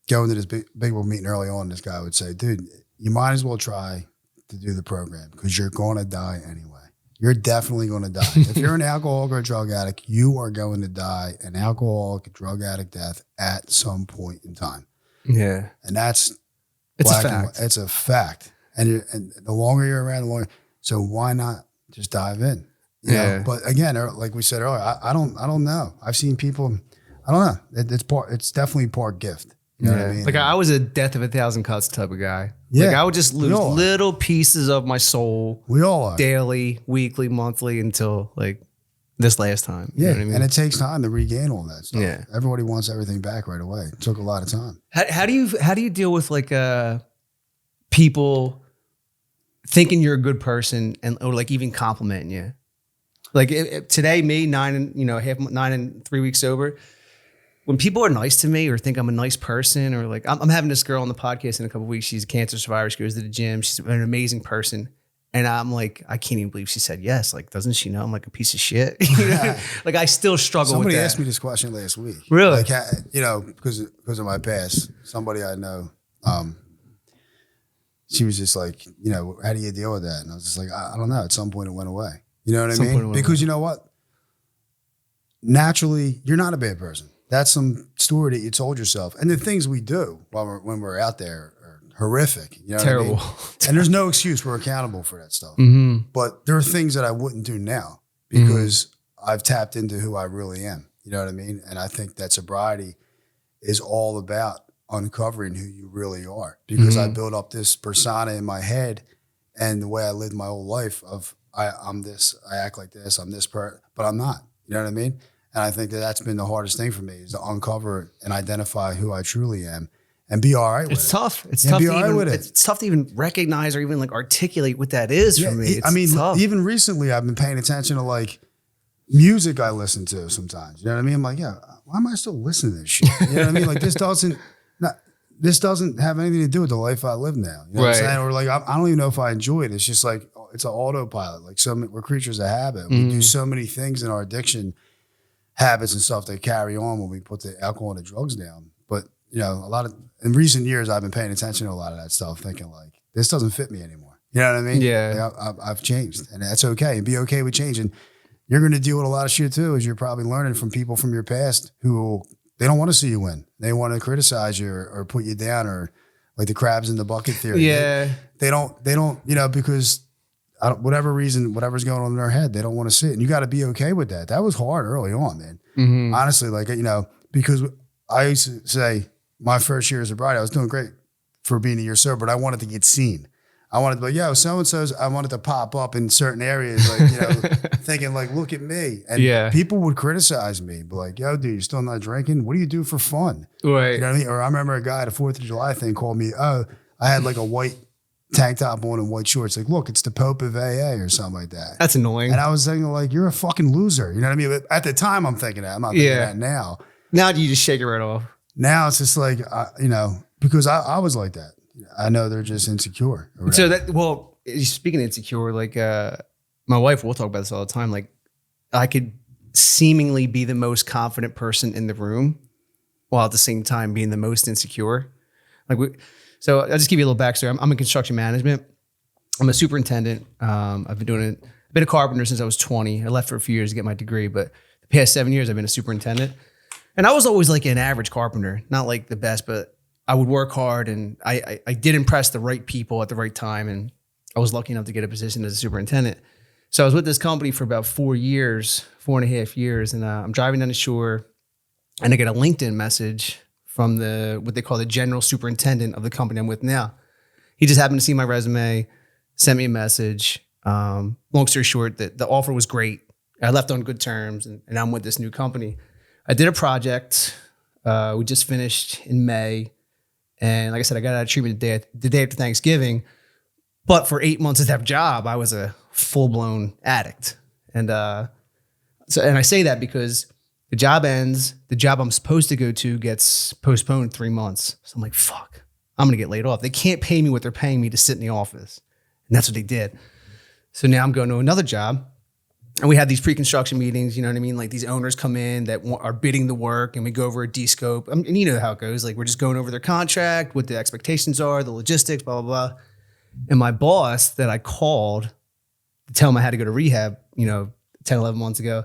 going to this big world meeting early on. This guy would say, "Dude, you might as well try to do the program because you're going to die anyway." You're definitely going to die. If you're an alcoholic or a drug addict, you are going to die an alcoholic, drug addict death at some point in time. Yeah. And that's It's a black and fact. white. It's a fact. And the longer you're around, the longer. So why not just dive in? You know? But again, like we said earlier, I don't know. I've seen people. I don't know. It's definitely part gift. You know what I mean? Like I was a death of a thousand cuts type of guy. Yeah. Like I would just lose little pieces of my soul. We all are. Daily, weekly, monthly until like this last time. Yeah. You know what I mean? And it takes time to regain all that stuff. Yeah. Everybody wants everything back right away. It took a lot of time. How do you deal with like people thinking you're a good person or like even complimenting you? Like today, me 9 and 3 weeks sober. When people are nice to me or think I'm a nice person, or like I'm having this girl on the podcast in a couple of weeks. She's a cancer survivor. She goes to the gym. She's an amazing person. And I'm like, I can't even believe she said yes. Like, doesn't she know I'm like a piece of shit? You know? Like I still struggle with that. Somebody asked me this question last week. Really? Like, because of my past, somebody I know, she was just like, how do you deal with that? And I was just like, I don't know. At some point it went away. You know what I mean? Because you know what? Naturally, you're not a bad person. That's some story that you told yourself. And the things we do when we're out there are horrific. You know Terrible. what I mean? And there's no excuse. We're accountable for that stuff. Mm-hmm. But there are things that I wouldn't do now because I've tapped into who I really am. You know what I mean? And I think that sobriety is all about uncovering who you really are, because I built up this persona in my head and the way I lived my whole life of I'm this, I act like this, I'm this person, but I'm not. You know what I mean? And I think that that's been the hardest thing for me, is to uncover and identify who I truly am and be all right with it. It's tough. It's tough to even recognize or even like articulate what that is for me. It's tough. Even recently I've been paying attention to like music I listen to sometimes. You know what I mean? I'm like, yeah, why am I still listening to this shit? You know what I mean? Like this doesn't have anything to do with the life I live now. You know what I'm saying? Or like, I don't even know if I enjoy it. It's just like, it's an autopilot. Like we're creatures of habit. We do so many things in our addiction habits and stuff that carry on when we put the alcohol and the drugs down. But, in recent years, I've been paying attention to a lot of that stuff, thinking like, this doesn't fit me anymore. You know what I mean? Yeah. Like, I've changed, and that's okay. And be okay with change. And you're going to deal with a lot of shit too, as you're probably learning from people from your past who they don't want to see you win. They want to criticize you or put you down, or like the crabs in the bucket theory. Yeah. They don't, because whatever reason, whatever's going on in their head, they don't want to see it. And you got to be okay with that. That was hard early on, man. Mm-hmm. Honestly, like, because I used to say my first year as a bride, I was doing great for being a year sober, but I wanted to get seen. I wanted to be like, yo, so-and-so's, I wanted to pop up in certain areas, like, thinking like, look at me. And people would criticize me, be like, yo, dude, you're still not drinking? What do you do for fun? Right. You know what I mean? Or I remember a guy at a 4th of July thing called me, I had like a white tank top on and white shorts. Like, look, it's the Pope of AA or something like that. That's annoying. And I was thinking like, you're a fucking loser. You know what I mean? But at the time I'm thinking that. I'm not thinking that now. Now you just shake it right off. Now it's just like, because I was like that. I know they're just insecure. So speaking of insecure, like my wife, we'll talk about this all the time. Like I could seemingly be the most confident person in the room while at the same time being the most insecure. So I'll just give you a little backstory. I'm in construction management. I'm a superintendent. I've been a carpenter since I was 20. I left for a few years to get my degree, but the past 7 years I've been a superintendent. And I was always like an average carpenter, not like the best, but I would work hard, and I did impress the right people at the right time. And I was lucky enough to get a position as a superintendent. So I was with this company for about 4.5 years. And I'm driving down the shore, and I get a LinkedIn message from what they call the general superintendent of the company I'm with now. He just happened to see my resume, sent me a message. Long story short, the offer was great. I left on good terms, and I'm with this new company. I did a project. We just finished in May. And like I said, I got out of treatment the day after Thanksgiving. But for 8 months of that job, I was a full-blown addict. And I say that because the job ends. The job I'm supposed to go to gets postponed 3 months. So I'm like, fuck, I'm going to get laid off. They can't pay me what they're paying me to sit in the office. And that's what they did. So now I'm going to another job. And we have these pre-construction meetings, you know what I mean? Like these owners come in that are bidding the work, and we go over a D-scope. And you know how it goes. Like we're just going over their contract, what the expectations are, the logistics, blah, blah, blah. And my boss that I called to tell him I had to go to rehab, 10, 11 months ago,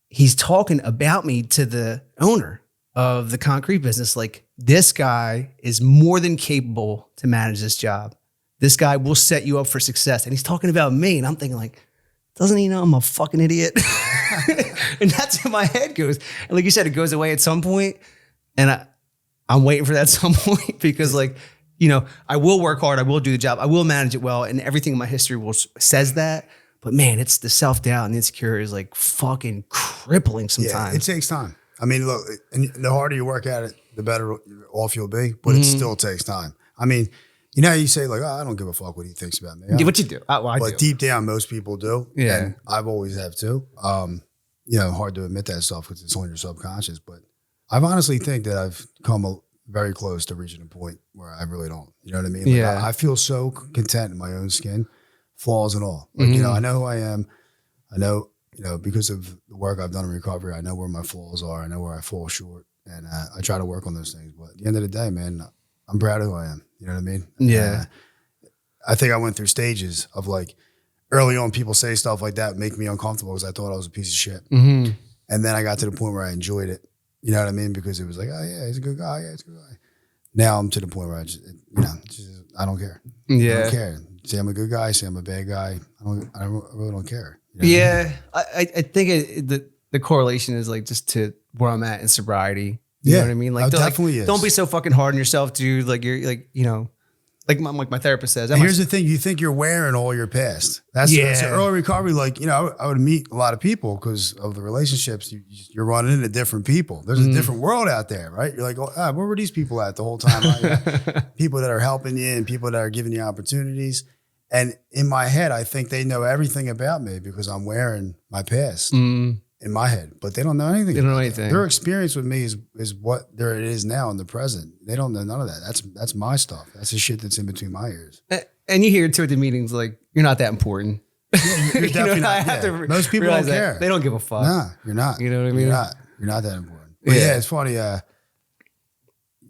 he's talking about me to the owner of the concrete business. Like this guy is more than capable to manage this job. This guy will set you up for success. And he's talking about me. And I'm thinking like, doesn't he know I'm a fucking idiot? And that's how my head goes. And like you said, it goes away at some point. And I'm waiting for that some point because like, you know, I will work hard. I will do the job. I will manage it well. And everything in my history says that. But man, it's the self-doubt and insecurity is like fucking crippling sometimes. Yeah, it takes time. I mean, look, and the harder you work at it, the better off you'll be, but it still takes time. I mean, you know how you say like, oh, I don't give a fuck what he thinks about me. Yeah, what you do. I but do. Deep down, most people do. Yeah. And I've always have too. You know, hard to admit that stuff because it's on your subconscious, but I've honestly think that I've come very close to reaching a point where I really don't. You know what I mean? Like Yeah. I feel so content in my own skin, flaws and all. Like, you know, I know who I am. I know, you know, because of the work I've done in recovery, I know where my flaws are. I know where I fall short. And I try to work on those things. But at the end of the day, man, I'm proud of who I am. You know what I mean? Yeah. I think I went through stages of like, early on, people say stuff like that, make me uncomfortable because I thought I was a piece of shit. And then I got to the point where I enjoyed it. You know what I mean? Because it was like, oh yeah, he's a good guy. Yeah, he's a good guy. Now I'm to the point where I just, you know, I don't care. Yeah. I don't care. Say I'm a good guy, say I'm a bad guy. I really don't care. You know Yeah. I think the correlation is like just to where I'm at in sobriety. You know what I mean? Like, definitely is. Don't be so fucking hard on yourself, dude. Like you're like, you know, like my therapist says. And here's the thing: you think you're wearing all your past. That's the early recovery. Like, you know, I would meet a lot of people because of the relationships. You're running into different people. There's a different world out there, right? You're like, oh, where were these people at the whole time? People that are helping you and people that are giving you opportunities. And in my head, I think they know everything about me because I'm wearing my past in my head, but they don't know anything. They don't know anything. Their experience with me is what there it is now in the present. They don't know none of that. That's my stuff. That's the shit that's in between my ears. And you hear it too at the meetings, like you're not that important. Yeah, you're definitely not. Yeah. Most people don't care. They don't give a fuck. Nah, you're not. You know what I mean? You're not that important. But yeah, it's funny.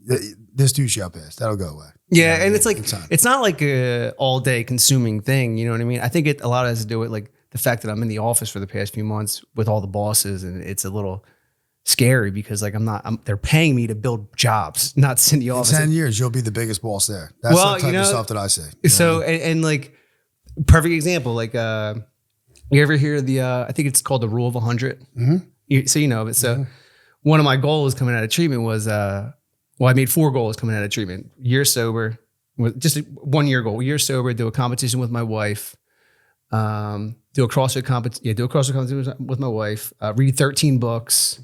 This too shall pass. That'll go away. Yeah, and it's like it's not like a all day consuming thing. You know what I mean? I think a lot has to do with like the fact that I'm in the office for the past few months with all the bosses, and it's a little scary because like they're paying me to build jobs, not sit in the office. In 10 years, you'll be the biggest boss there. That's the type of stuff that I say. So and like perfect example, like you ever hear the I think it's called the rule of 100. So you know, but so one of my goals coming out of treatment was I made 4 goals coming out of treatment: year sober, just a 1 year goal, year sober, do a competition with my wife. Do a CrossFit competition with my wife, read 13 books,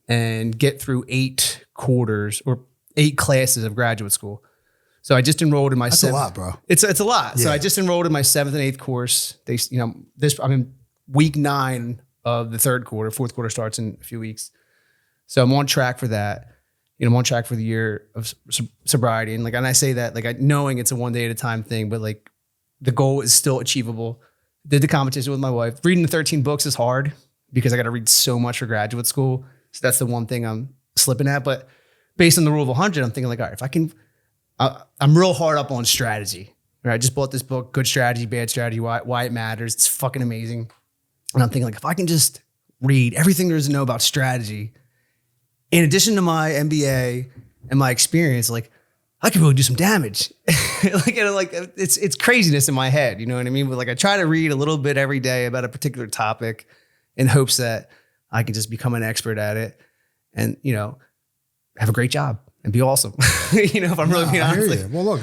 and get through 8 quarters or 8 classes of graduate school. So I just enrolled in my That's a lot, bro. It's a lot. Yeah. So I just enrolled in my 7th and 8th course. I'm in week 9 of the 3rd quarter. 4th quarter starts in a few weeks. So I'm on track for that. You know, I'm on track for the year of sobriety. And I say that knowing it's a one day at a time thing, but like the goal is still achievable. Did the competition with my wife. Reading the 13 books is hard because I got to read so much for graduate school. So that's the one thing I'm slipping at. But based on the rule of 100, I'm thinking like, all right, if I can, I'm real hard up on strategy. Right? I just bought this book, Good Strategy, Bad Strategy, Why It Matters. It's fucking amazing. And I'm thinking like, if I can just read everything there is to know about strategy, in addition to my MBA and my experience, like I could really do some damage. It's craziness in my head. You know what I mean? But like I try to read a little bit every day about a particular topic in hopes that I can just become an expert at it and, you know, have a great job and be awesome. You know, if I'm really being honest. Well, look,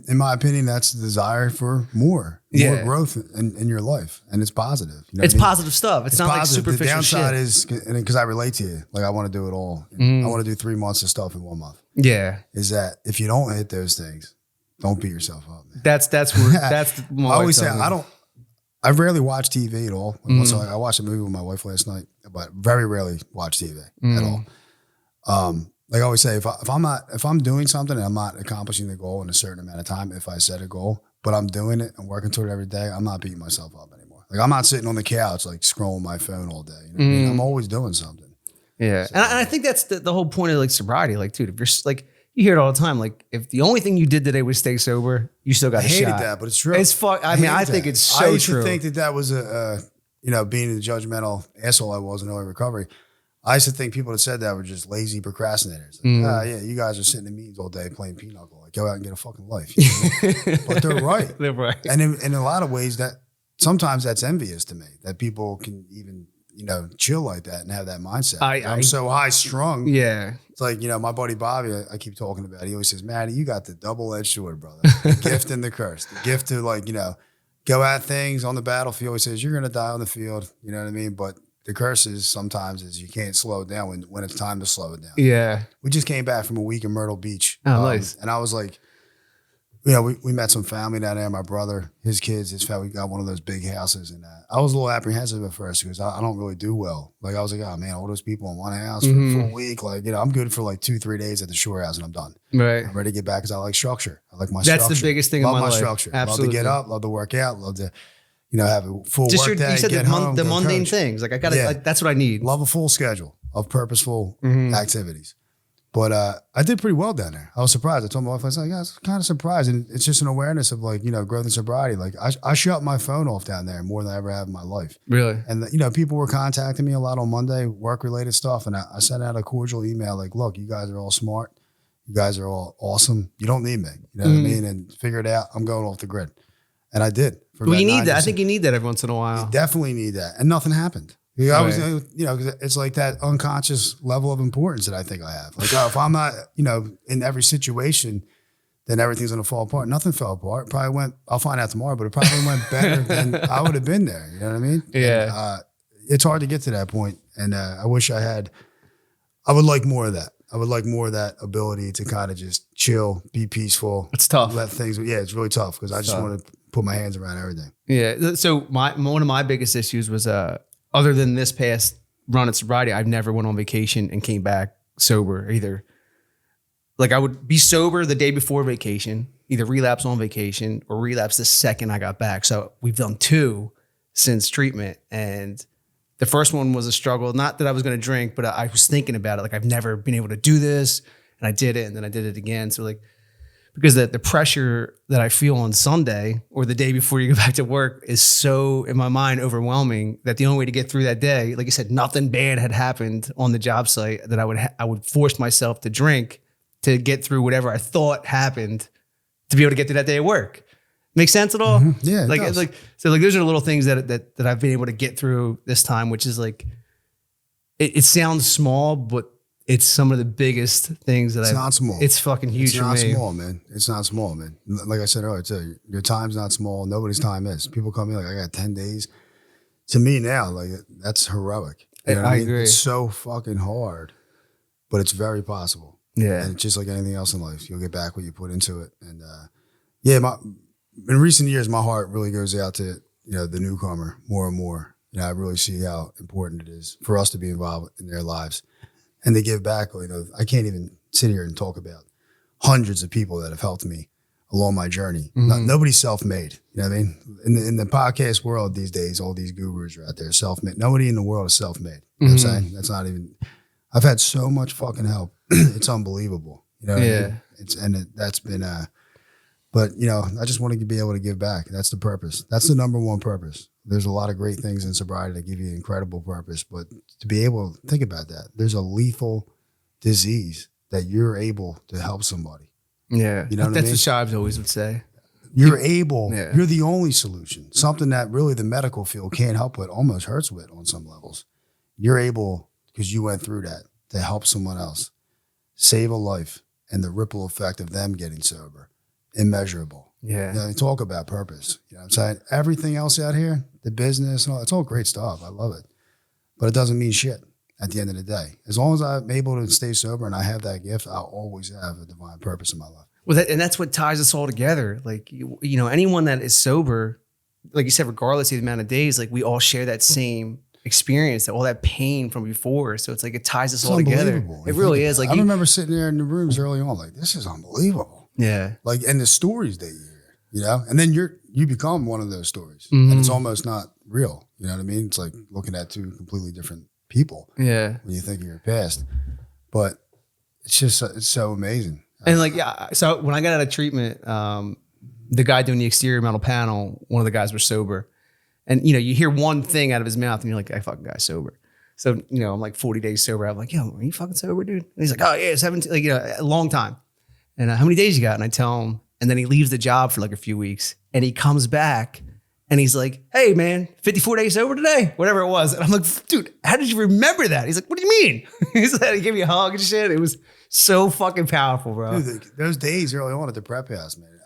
in my opinion, that's the desire for more growth in your life. And it's positive. You know it's positive stuff. It's not positive. like superficial shit. The downside is, because I relate to you, like I want to do it all. I want to do 3 months of stuff in 1 month. Yeah. Is that if you don't hit those things, don't beat yourself up, man. That's where that's the I always say I rarely watch TV at all. So I watched a movie with my wife last night, but very rarely watch TV at all. Like I always say, if I'm doing something and I'm not accomplishing the goal in a certain amount of time, if I set a goal, but I'm doing it and working toward it every day, I'm not beating myself up anymore. Like I'm not sitting on the couch like scrolling my phone all day. You know what I mean? I'm always doing something. Yeah, so, and I think that's the whole point of like sobriety. Like, dude, if you're like, you hear it all the time. Like, if the only thing you did today was stay sober, you still got a shot. I hated that, but it's true. It's fuck. I mean, I think it's so I used true. to think that was being the judgmental asshole I was in early recovery. I used to think people that said that were just lazy procrastinators. Like, yeah, you guys are sitting in meetings all day playing pinochle. Like, go out and get a fucking life. You know what I mean? But they're right. They're right. And in a lot of ways, that sometimes that's envious to me, that people can even, chill like that and have that mindset. I'm so high strung. Yeah. It's like, my buddy Bobby, I keep talking about, he always says, Matty, you got the double-edged sword, brother. The gift and the curse. The gift to go at things on the battlefield. He says, you're going to die on the field. You know what I mean? But the curse is sometimes you can't slow it down when it's time to slow it down. Yeah. We just came back from a week in Myrtle Beach. Oh, nice. And I was like, we met some family down there. My brother, his kids, his family got one of those big houses. And I was a little apprehensive at first because I don't really do well. Like, I was like, oh, man, all those people in one house for a full week. Like, I'm good for like 2-3 days at the shore house and I'm done. Right. I'm ready to get back because I like structure. I like my structure. That's the biggest thing love in my life. Structure. Absolutely. Love to get up, love to work out, love to, have a full just work day, you said get home, the mundane coach. things. Like, I got to, that's what I need. Love a full schedule of purposeful activities. But I did pretty well down there. I was surprised. I told my wife, I was like, I was kind of surprised. And it's just an awareness of growth and sobriety. Like I shut my phone off down there more than I ever have in my life. Really? And people were contacting me a lot on Monday, work-related stuff. And I sent out a cordial email like, look, you guys are all smart. You guys are all awesome. You don't need me. You know what I mean? And figure it out. I'm going off the grid. And I did. Well, you need that. I think you need that every once in a while. You definitely need that. And nothing happened. I was, it's like that unconscious level of importance that I think I have. Like, if I'm not, in every situation, then everything's going to fall apart. Nothing fell apart. Probably went, I'll find out tomorrow, but it probably went better than I would have been there. You know what I mean? Yeah. And, it's hard to get to that point. And I wish I would like more of that. I would like more of that ability to kind of just chill, be peaceful. It's tough. It's really tough because I just want to put my hands around everything. Yeah. So one of my biggest issues was, other than this past run at sobriety, I've never went on vacation and came back sober either. Like, I would be sober the day before vacation, either relapse on vacation or relapse the second I got back. So we've done 2 since treatment. And the first one was a struggle. Not that I was going to drink, but I was thinking about it. Like, I've never been able to do this. And I did it. And then I did it again. So because the pressure that I feel on Sunday or the day before you go back to work is so, in my mind, overwhelming that the only way to get through that day, like you said, nothing bad had happened on the job site, that I would force myself to drink to get through whatever I thought happened to be able to get through that day at work. Make sense at all? Mm-hmm. Yeah, so those are the little things that I've been able to get through this time, which is like, it sounds small, but it's some of the biggest things that it's not small. It's fucking huge for me. It's not small, man. It's not small, man. Like I said earlier, too, your time's not small. Nobody's time is. People come in like, I got 10 days. To me now, like, that's heroic. You know what I mean? Agree. It's so fucking hard, but it's very possible. Yeah. And it's just like anything else in life. You'll get back what you put into it. And in recent years, my heart really goes out to, the newcomer more and more. I really see how important it is for us to be involved in their lives. And they give back, I can't even sit here and talk about hundreds of people that have helped me along my journey. Nobody's self-made. You know what I mean? In the podcast world these days, all these gurus are out there self-made. Nobody in the world is self-made. You know what I'm saying? That's not even, I've had so much fucking help. It's unbelievable. You know what I mean? That's been, but I just want to be able to give back. That's the purpose. That's the number one purpose. There's a lot of great things in sobriety that give you incredible purpose, but to be able to think about that, there's a lethal disease that you're able to help somebody. Yeah. You know what I mean? That's what Shives always would say. You're the only solution. Something that really the medical field can't help with, almost hurts with on some levels. You're able, because you went through that, to help someone else, save a life, and the ripple effect of them getting sober, immeasurable. Yeah. They talk about purpose. You know what I'm saying? Everything else out here, the business, and all, it's all great stuff. I love it. But it doesn't mean shit at the end of the day. As long as I'm able to stay sober and I have that gift, I'll always have a divine purpose in my life. Well, and that's what ties us all together. Like, anyone that is sober, like you said, regardless of the amount of days, like, we all share that same experience, all that pain from before. So it's like, it ties us all together. It really is. Like, I remember sitting there in the rooms early on, like, this is unbelievable. Yeah. Like, and the stories they hear. And then you become one of those stories, and it's almost not real. You know what I mean? It's like looking at 2 completely different people. Yeah. When you think of your past, but it's so amazing. And so when I got out of treatment, the guy doing the exterior metal panel, one of the guys was sober, and you hear one thing out of his mouth, and you're like, "That fucking guy's sober." So, I'm like 40 days sober. I'm like, yo, are you fucking sober, dude? And he's like, oh yeah, 17, like, a long time. And how many days you got? And I tell him, and then he leaves the job for like a few weeks and he comes back and he's like, hey man, 54 days sober today, whatever it was. And I'm like, dude, how did you remember that? He's like, what do you mean? He gave me a hug and shit. It was so fucking powerful, bro. Dude, those days early on at the prep house, man,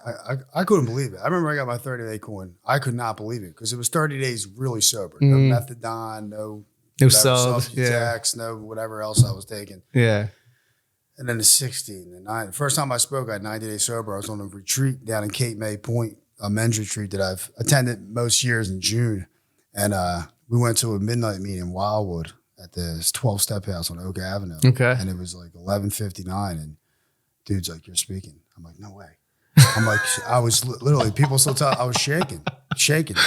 I couldn't believe it. I remember I got my 30-day coin. I could not believe it because it was 30 days really sober. No methadone, no subs, no whatever else I was taking. Yeah. And then the 16, the first time I spoke, I had 90 days sober. I was on a retreat down in Cape May Point, a men's retreat that I've attended most years in June. And we went to a midnight meeting in Wildwood at the 12-step house on Oak Avenue. Okay. And it was like 11:59. And dude's like, you're speaking. I'm like, no way. I'm like, I was literally, people still tell, I was shaking.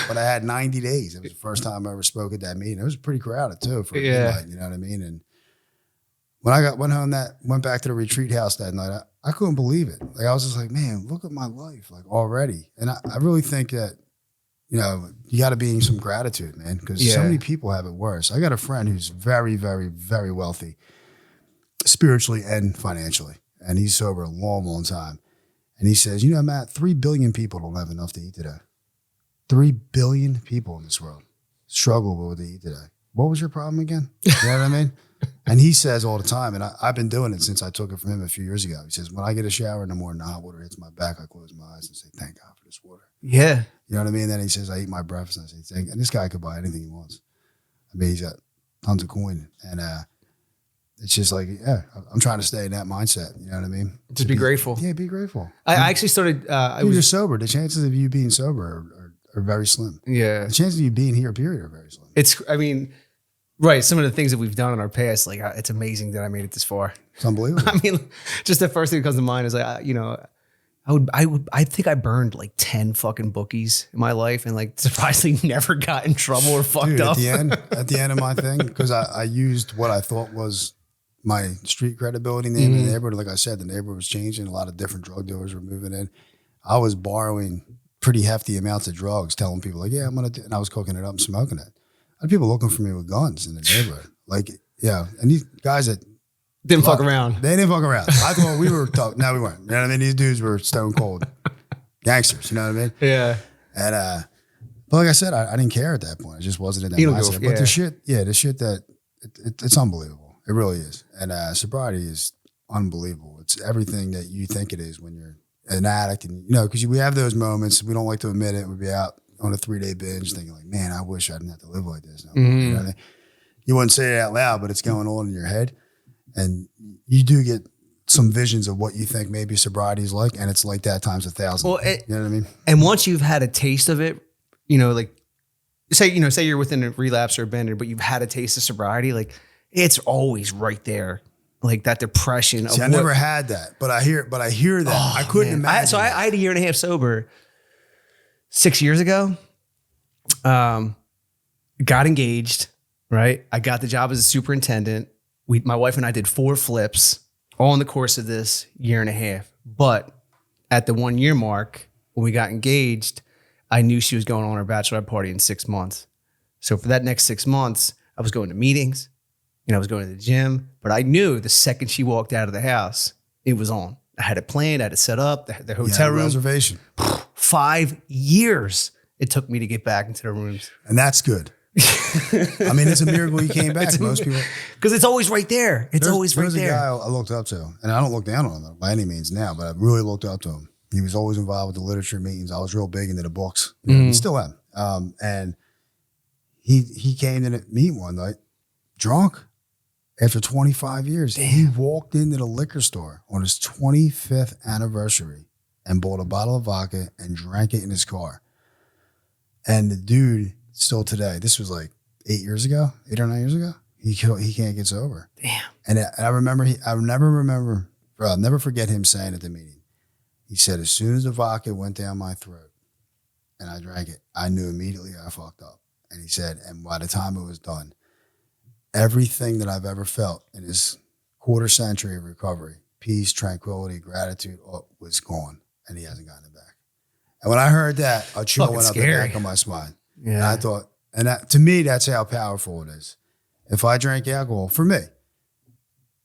But I had 90 days. It was the first time I ever spoke at that meeting. It was pretty crowded too for midnight, you know what I mean? And when I went back to the retreat house that night, I couldn't believe it. Like I was just like, man, look at my life, like already. And I really think that, you got to be in some gratitude, man, because so many people have it worse. I got a friend who's very, very, very wealthy, spiritually and financially, and he's sober a long, long time. And he says, Matt, 3 billion people don't have enough to eat today. 3 billion people in this world struggle with what they eat today. What was your problem again? You know what I mean? And he says all the time, and I've been doing it since I took it from him a few years ago. He says, when I get a shower in the morning, the hot water hits my back, I close my eyes and say, thank God for this water. Yeah. You know what I mean? Then he says, I eat my breakfast and I say, thank. And this guy could buy anything he wants. I mean, he's got tons of coin. And it's just like, I'm trying to stay in that mindset. You know what I mean? Just be grateful. Yeah, be grateful. I actually started. You're sober. The chances of you being sober are very slim. Yeah. The chances of you being here, period, are very slim. Right. Some of the things that we've done in our past, like it's amazing that I made it this far. It's unbelievable. I mean, just the first thing that comes to mind is like, I think I burned like 10 fucking bookies in my life and like surprisingly never got in trouble or fucked up. At the end of my thing, because I used what I thought was my street credibility name in the neighborhood. Like I said, the neighborhood was changing. A lot of different drug dealers were moving in. I was borrowing pretty hefty amounts of drugs, telling people like, yeah, I'm going to, and I was cooking it up and smoking it. I had people looking for me with guns in the neighborhood. Like, yeah. And these guys that didn't fuck around. They didn't fuck around. I thought we were tough. No, we weren't. You know what I mean? These dudes were stone cold gangsters. You know what I mean? Yeah. And, but like I said, I didn't care at that point. It just wasn't in that mindset. But the shit that, it's unbelievable. It really is. And sobriety is unbelievable. It's everything that you think it is when you're an addict. And, because we have those moments. We don't like to admit it. We'd be out on a 3-day binge thinking like, man, I wish I didn't have to live like this. You know what I mean? You wouldn't say it out loud, but it's going on in your head. And you do get some visions of what you think maybe sobriety is like. And it's like that times 1,000. Well, you know what I mean? And once you've had a taste of it, like say you're within a relapse or a bender, but you've had a taste of sobriety, like it's always right there. Like that depression. See, I never had that, but I hear that. Oh, I couldn't imagine. I had a year and a half sober 6 years ago. Got engaged, right? I got the job as a superintendent. My wife and I did 4 flips all in the course of this year and a half. But at the 1 year mark, when we got engaged, I knew she was going on her bachelorette party in 6 months. So for that next 6 months, I was going to meetings, I was going to the gym, but I knew the second she walked out of the house, it was on. I had it planned, I had it set up, the hotel room. Reservation. 5 years it took me to get back into the rooms. And that's good. I mean, it's a miracle you came back. Most people, because it's always right there. It's always right there. There's a guy I looked up to, and I don't look down on him by any means now, but I really looked up to him. He was always involved with the literature meetings. I was real big into the books. I still am. And he came to meet one night drunk after 25 years. Damn. He walked into the liquor store on his 25th anniversary and bought a bottle of vodka and drank it in his car. And the dude, still today, this was like 8 or 9 years ago, he can't get sober. Damn. And I'll never forget him saying at the meeting, he said, as soon as the vodka went down my throat and I drank it, I knew immediately I fucked up. And he said, and by the time it was done, everything that I've ever felt in this quarter century of recovery, peace, tranquility, gratitude, was gone. And he hasn't gotten it back. And when I heard that, a chill went up the back of my spine. Yeah. And I thought, and that, to me, that's how powerful it is. if I drank alcohol, for me,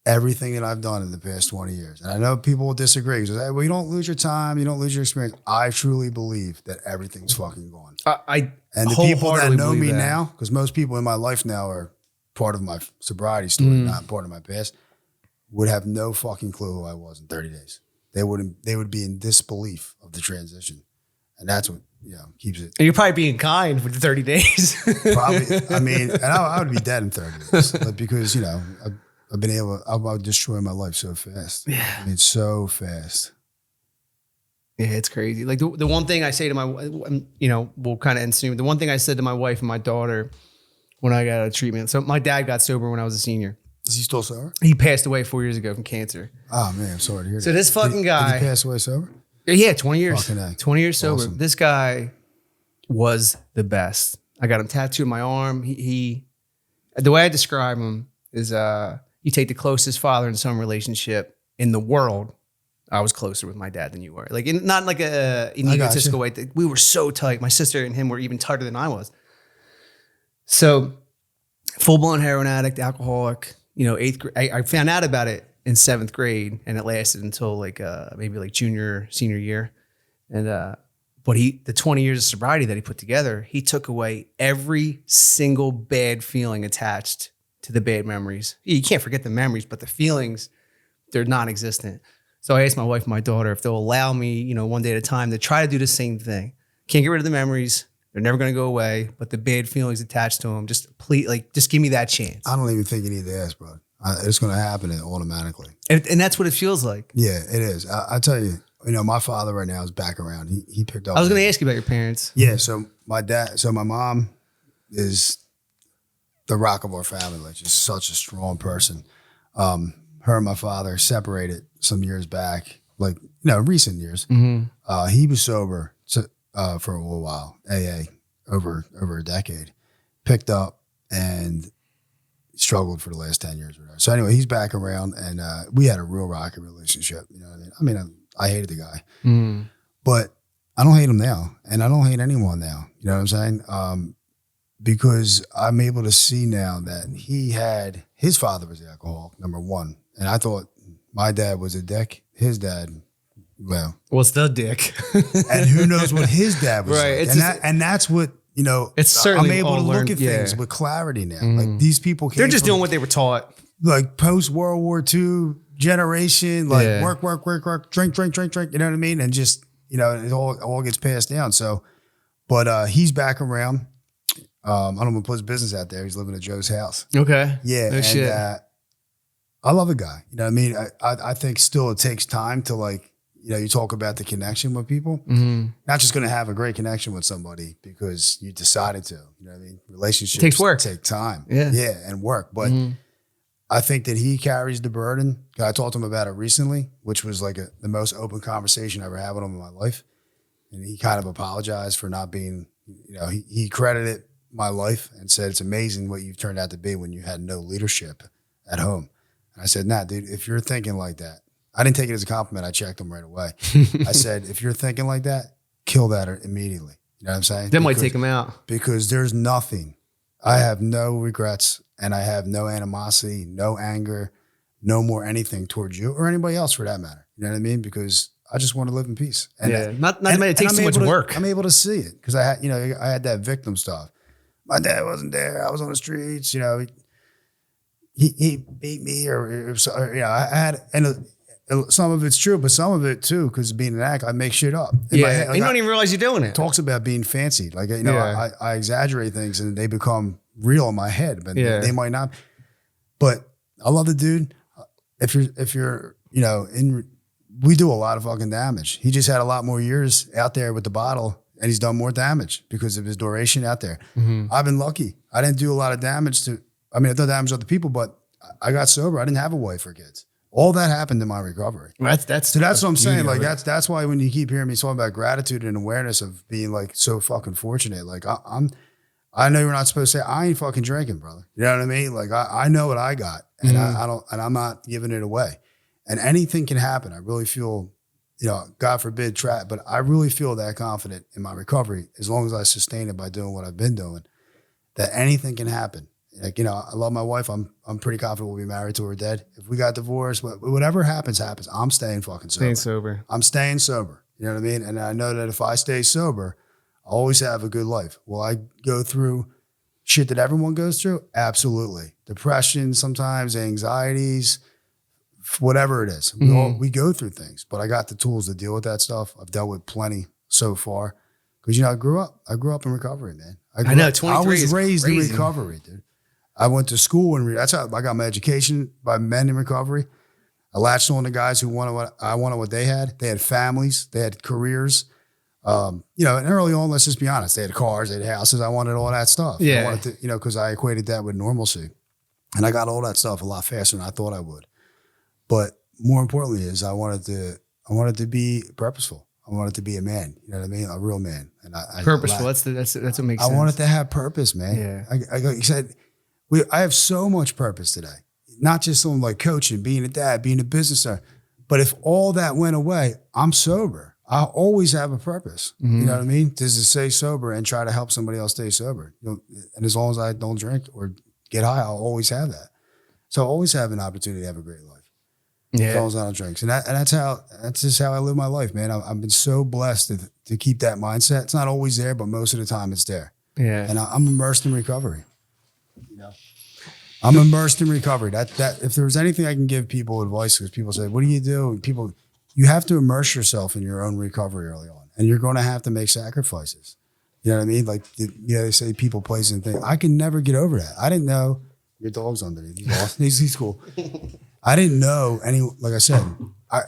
everything that I've done in the past 20 years, and I know people will disagree because hey, well, you don't lose your time, you don't lose your experience. I truly believe that everything's fucking gone. And the people that know me now, because most people in my life now are part of my sobriety story, not part of my past, would have no fucking clue who I was in 30 days. They would be in disbelief of the transition. And that's what, keeps it. And you're probably being kind for the 30 days. Probably. I mean, and I would be dead in 30 days. But because, I've been I'll destroy my life so fast. Yeah. I mean, so fast. Yeah, it's crazy. Like the one thing I say to my, we'll kind of end soon. The one thing I said to my wife and my daughter when I got out of treatment. So my dad got sober when I was a senior. Is he still sober? He passed away 4 years ago from cancer. Oh man, I'm sorry to hear that. So this fucking guy. Did he pass away sober? Yeah, 20 years. Fucking A. 20 years sober. Awesome. This guy was the best. I got him tattooed on my arm. He the way I describe him is you take the closest father and son relationship in the world. I was closer with my dad than you were. Like not like an egotistical way. We were so tight. My sister and him were even tighter than I was. So full-blown heroin addict, alcoholic, eighth grade. I found out about it in 7th grade, and it lasted until maybe junior, senior year. And but the 20 years of sobriety that he put together, he took away every single bad feeling attached to the bad memories. You can't forget the memories, but the feelings, they're non-existent. So I asked my wife and my daughter if they'll allow me, one day at a time to try to do the same thing. Can't get rid of the memories. They're never going to go away, but the bad feelings attached to them, just give me that chance. I don't even think you need to ask, bro. It's going to happen automatically. And that's what it feels like. Yeah, it is. I tell you, my father right now is back around. He picked up. I was going to ask you about your parents. Yeah, so my mom is the rock of our family. Like, she's such a strong person. Her and my father separated some years back, recent years. Mm-hmm. He was sober for a little while, AA, over a decade. Picked up and struggled for the last 10 years or whatever. So anyway, he's back around, and we had a real rocky relationship. You know what I mean? I hated the guy, but I don't hate him now, and I don't hate anyone now. You know what I'm saying? Because I'm able to see now that his father was alcoholic, number one. And I thought my dad was a dick. His dad, what's the dick? And who knows what his dad was right. like. And that's what, it's certainly I'm able to look at things with clarity now. Like, these people they're just doing what they were taught. Like post World War II generation, work, drink. You know what I mean? And just, it all gets passed down. So, but he's back around. I don't want to put his business out there. He's living at Joe's house. Okay. Yeah. No and shit. I love the guy. You know what I mean? I think still it takes time to you talk about the connection with people. Mm-hmm. Not just going to have a great connection with somebody because you decided to. You know what I mean? Relationships takes work. Take time. Yeah. Yeah, and work. But I think that he carries the burden. I talked to him about it recently, which was the most open conversation I ever had with him in my life. And he kind of apologized for not being, he credited my life and said, it's amazing what you've turned out to be when you had no leadership at home. And I said, nah, dude, if you're thinking like that, I didn't take it as a compliment. I checked him right away. I said, if you're thinking like that, kill that immediately. You know what I'm saying? That might take him out. Because there's nothing. I have no regrets, and I have no animosity, no anger, no more anything towards you or anybody else for that matter. You know what I mean? Because I just want to live in peace. And it takes so much work. I'm able to see it because I had that victim stuff. My dad wasn't there. I was on the streets. He beat me, I had, and some of it's true, but some of it too, because being an actor, I make shit up. You don't even realize you're doing it. Talks about being fancy, I exaggerate things and they become real in my head, but they might not. But I love the dude. If you're, we do a lot of fucking damage. He just had a lot more years out there with the bottle. And he's done more damage because of his duration out there. Mm-hmm. I've been lucky. I didn't do a lot of damage I've done damage to other people, but I got sober. I didn't have a wife or kids. All that happened in my recovery. That's what I'm saying. That's why when you keep hearing me talking about gratitude and awareness of being so fucking fortunate, I know you're not supposed to say, I ain't fucking drinking, brother. You know what I mean? I know what I got and I'm not giving it away. And anything can happen. I really feel, God forbid trap, but I really feel that confident in my recovery as long as I sustain it by doing what I've been doing, that anything can happen. Like, you know, I love my wife. I'm pretty confident we'll be married till we're dead. If we got divorced, whatever happens. I'm staying fucking sober. Staying sober. I'm staying sober. You know what I mean? And I know that if I stay sober, I always have a good life. Will I go through shit that everyone goes through? Absolutely. Depression sometimes, anxieties, whatever it is. We go through things, but I got the tools to deal with that stuff. I've dealt with plenty so far. Because, you know, I grew up in recovery, man. I know, 23 I was is raised crazy. in recovery, dude. I went to school and that's how I got my education by men in recovery. I latched on to guys who wanted what they had. They had families, they had careers. You know, and early on, let's just be honest, they had cars, they had houses. I wanted all that stuff. Yeah. I wanted to, you know, because I equated that with normalcy. And I got all that stuff a lot faster than I thought I would. But more importantly is I wanted to be purposeful. I wanted to be a man. You know what I mean? A real man. And Purposeful. That's what makes sense. I wanted to have purpose, man. Yeah. Like you said, I have so much purpose today. Not just on like coaching, being a dad, being a business owner. But if all that went away, I'm sober. I always have a purpose. You know what I mean? Just to stay sober and try to help somebody else stay sober. You know, and as long as I don't drink or get high, I'll always have that. So I always have an opportunity to have a great life. Yeah. As long as I don't drink. And that's just how I live my life, man. I've been so blessed to keep that mindset. It's not always there, but most of the time it's there. Yeah. And I'm immersed in recovery. You know, I'm immersed in recovery. That if there was anything I can give people advice, because people say, what do you do? You have to immerse yourself in your own recovery early on. And you're going to have to make sacrifices. You know what I mean? Like, you know, they say people, place, and thing. I can never get over that. I didn't know. Your dog's underneath. He's awesome. He's cool. I didn't know like I said,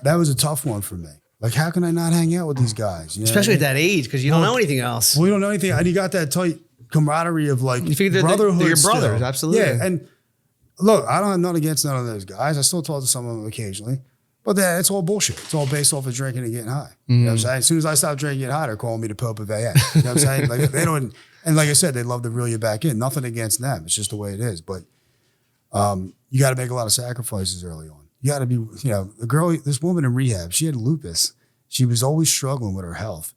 that was a tough one for me. Like, how can I not hang out with these guys? You know Especially at that age, because you don't know anything else. We don't know anything. And you got that tight camaraderie of like You figure brotherhood. they're your brothers, still. absolutely. Yeah, and look, I don't have nothing against none of those guys. I still talk to some of them occasionally. But it's all bullshit. It's all based off of drinking and getting high. You know what I'm saying? As soon as I stop drinking and getting high, they're calling me the Pope of AA. You know what I'm saying? Like, they don't, and like I said, they love to reel you back in. Nothing against them. It's just the way it is. But you got to make a lot of sacrifices early on. You got to be, you know, this woman in rehab, she had lupus. She was always struggling with her health.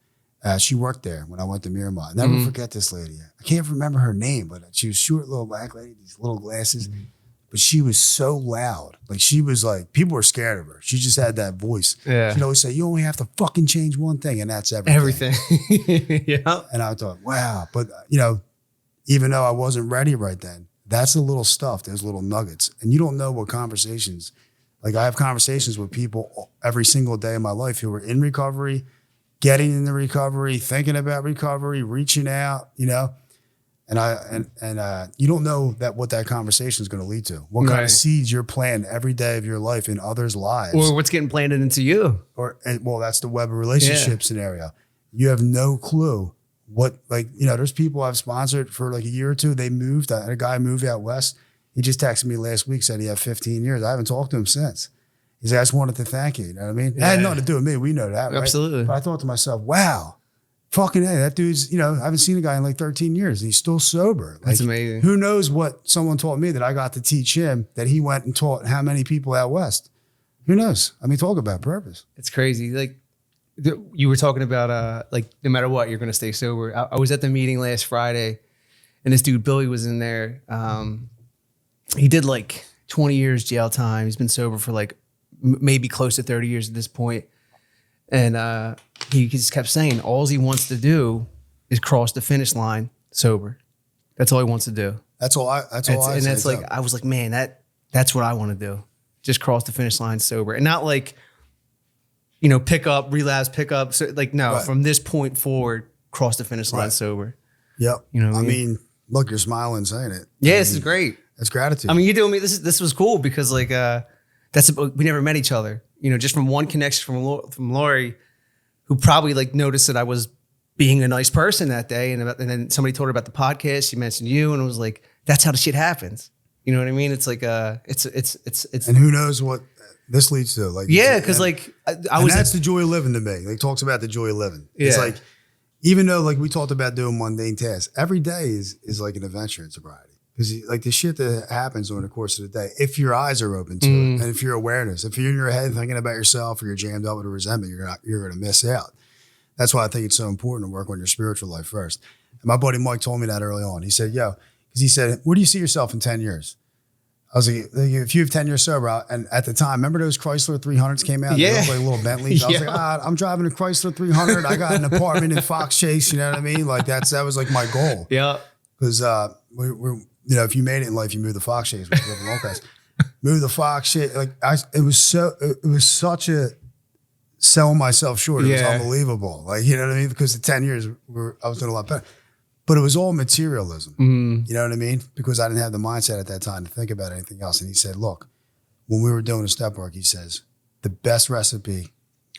She worked there when I went to Miramar. I'll never forget this lady. I can't remember her name, but she was short little black lady, these little glasses. But she was so loud. Like, she was like, people were scared of her. She just had that voice. Yeah. She'd always say, you only have to fucking change one thing, and that's everything. Yeah. And I thought, wow. But, you know, even though I wasn't ready right then, that's the little stuff, those little nuggets. And you don't know what conversations, like I have conversations with people every single day of my life who are in recovery, getting into recovery, thinking about recovery, reaching out, you know. And you don't know what that conversation is going to lead to. What kind of seeds you're planting every day of your life in others' lives. Or what's getting planted into you. Well, that's the web of relationship scenario. You have no clue what, like, you know, there's people I've sponsored for like a year or two. They moved. I had a guy move out west. He just texted me last week, said he had 15 years. I haven't talked to him since. He said, I just wanted to thank you. You know what I mean? It had nothing to do with me. We know that, right? Absolutely. But I thought to myself, wow, fucking hey, that dude's, you know, I haven't seen a guy in like 13 years. He's still sober. Like, That's amazing. Who knows what someone taught me that I got to teach him, that he went and taught how many people out west. Who knows? I mean, talk about purpose. It's crazy. Like, you were talking about, like, no matter what, you're going to stay sober. I was at the meeting last Friday, and this dude, Billy, was in there. He did like 20 years jail time. He's been sober for like maybe close to 30 years at this point. And he just kept saying all he wants to do is cross the finish line sober. That's all he wants to do. That's all I And that's like, I was like, man, that's what I want to do. Just cross the finish line sober. And not like, you know, pick up, relapse, pick up. So like, no, Right. From this point forward, cross the finish line sober. Yep. You know what I mean, look, you're smiling saying it. Yeah, this is great. That's gratitude. I mean, you doing me. This was cool because like we never met each other. You know, just from one connection from Lori, who probably like noticed that I was being a nice person that day, and then somebody told her about the podcast. She mentioned you, and it was like, that's how the shit happens. You know what I mean? It's like it's and who knows what this leads to? Like, yeah, because like I was. That's the joy of living to me. Like, talks about the joy of living. It's Yeah. like, even though like we talked about doing mundane tasks, every day is like an adventure in sobriety. Because like the shit that happens over the course of the day, if your eyes are open to it, and if your awareness, if you're in your head thinking about yourself or you're jammed up with a resentment, you're going to miss out. That's why I think it's so important to work on your spiritual life first. And my buddy Mike told me that early on. He said, yo, Because he said, where do you see yourself in 10 years? I was like, if you have 10 years sober, and at the time, remember those Chrysler 300s came out? Yeah. They looked like little Bentleys. I was like, I'm driving a Chrysler 300. I got an apartment in Fox Chase. You know what I mean? Like that was like my goal. Yeah. Because we're if you made it in life, you move to Fox Chase. Move the Fox Chase. Like it was such a selling myself short. It was unbelievable. Like, you know what I mean? Because the 10 years I was doing a lot better. But it was all materialism. You know what I mean? Because I didn't have the mindset at that time to think about anything else. And he said, look, when we were doing the step work, he says, the best recipe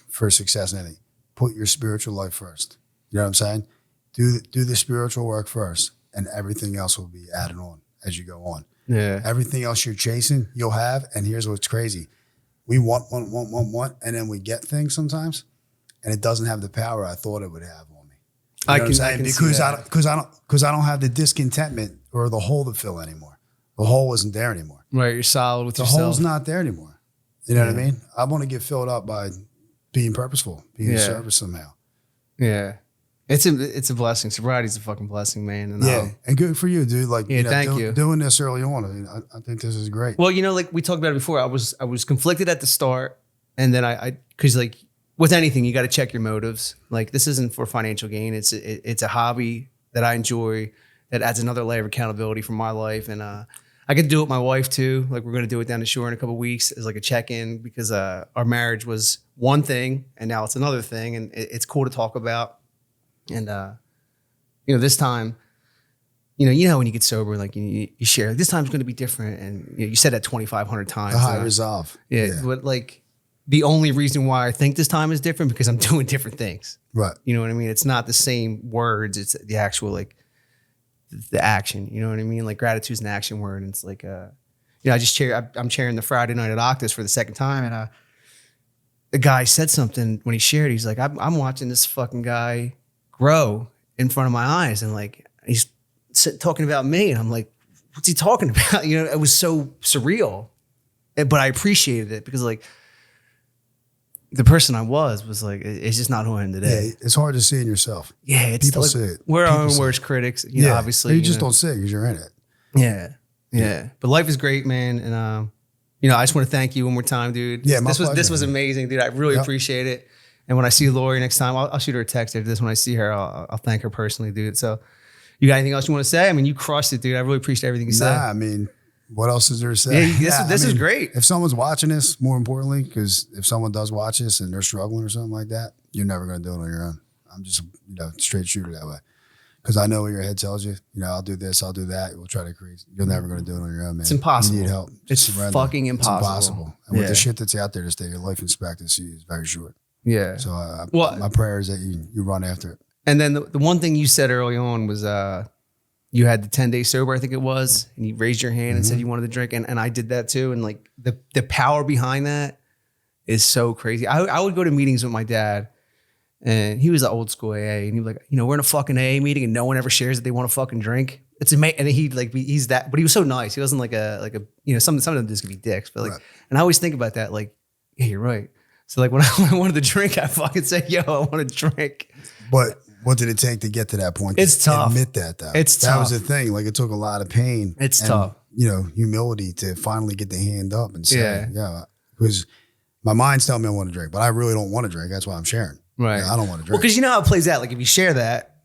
for success in anything, put your spiritual life first. You know what I'm saying? Do the spiritual work first, and everything else will be added on as you go on. Yeah. Everything else you're chasing, you'll have. And here's what's crazy. We want, and then we get things sometimes, and it doesn't have the power I thought it would have on me. You know what I'm saying? Because I don't have the discontentment or the hole to fill anymore. The hole isn't there anymore. Right, you're solid with yourself. The hole's not there anymore. You know what I mean? I want to get filled up by being purposeful, being of service somehow. Yeah. It's a blessing. Sobriety's a fucking blessing, man. And and good for you, dude. Like, thank you. Doing this early on, I mean, I think this is great. Well, like we talked about it before, I was conflicted at the start, and then because like with anything, you got to check your motives. Like, this isn't for financial gain. It's a hobby that I enjoy that adds another layer of accountability for my life, and I get to do it with my wife too. Like, we're going to do it down the shore in a couple of weeks as like a check-in, because our marriage was one thing and now it's another thing, and it's cool to talk about. And this time, you know when you get sober, like you share, this time's going to be different, and you said that 2,500 times. A high resolve. Yeah, but like the only reason why I think this time is different because I'm doing different things. Right. You know what I mean? It's not the same words. It's the actual like the action. You know what I mean? Like, gratitude's an action word, and it's like I'm chairing the Friday night at Octus for the second time, and the guy said something when he shared. He's like, I'm watching this fucking guy grow in front of my eyes, and like he's talking about me, and I'm like, what's he talking about? It was so surreal, but I appreciated it because like the person I was like, it's just not who I am today. Yeah, it's hard to see in yourself. Yeah, it's people like, see it. We're People our own see worst it. critics. Obviously, you just don't see it because you're in it. Yeah. But life is great, man, and I just want to thank you one more time, dude. Yeah, this was amazing, dude. I really appreciate it. And when I see Lori next time, I'll shoot her a text after this. When I see her, I'll thank her personally, dude. So, you got anything else you want to say? I mean, you crushed it, dude. I really appreciate everything you said. I mean, what else is there to say? Yeah, this is great. If someone's watching this, more importantly, because if someone does watch this and they're struggling or something like that, you're never going to do it on your own. I'm just, straight shooter that way. Because I know what your head tells you. I'll do this, I'll do that. We'll try to create. You're never going to do it on your own, man. It's impossible. You need help. It's fucking impossible. It's impossible. And with the shit that's out there today, your life expectancy is very short. Yeah. So my prayer is that you run after it. And then the one thing you said early on was you had the 10 days sober, I think it was, and you raised your hand and said you wanted to drink, and I did that too. And like the power behind that is so crazy. I would go to meetings with my dad, and he was an old school AA, and he'd be like, we're in a fucking AA meeting and no one ever shares that they want to fucking drink. It's amazing. And he's that, but he was so nice. He wasn't like a some of them just could be dicks, but like, and I always think about that, like, yeah, you're right. So like when I wanted to drink, I fucking said, yo, I want to drink. But what did it take to get to that point? It's tough. Admit that though. It's that tough. was the thing. Like, it took a lot of pain. It's tough. Humility to finally get the hand up and say, because my mind's telling me I want to drink, but I really don't want to drink. That's why I'm sharing. Right. I don't want to drink. Well, because you know how it plays out. Like, if you share that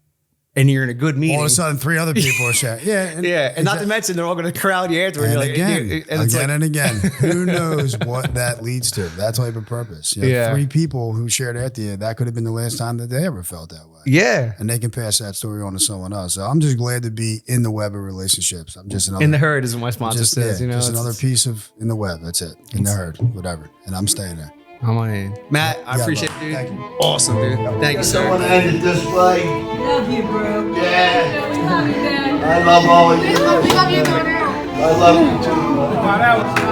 and you're in a good meeting, all of a sudden 3 other people are sharing. Yeah. And not to mention, they're all going to crowd you after. And again. Who knows what that leads to? That type of purpose. 3 people who shared after you, that could have been the last time that they ever felt that way. Yeah. And they can pass that story on to someone else. So I'm just glad to be in the web of relationships. I'm just another. In the herd is what my sponsor says. Just another piece of in the web. That's it. In the herd, whatever. And I'm staying there. I'm on in. Matt, I appreciate it, dude. Thank you. Awesome, dude. Thank you, sir. I want to end it this way. Love you, bro. Yeah. We love you, Dad. I love all of you. We love you, daughter. I love you too.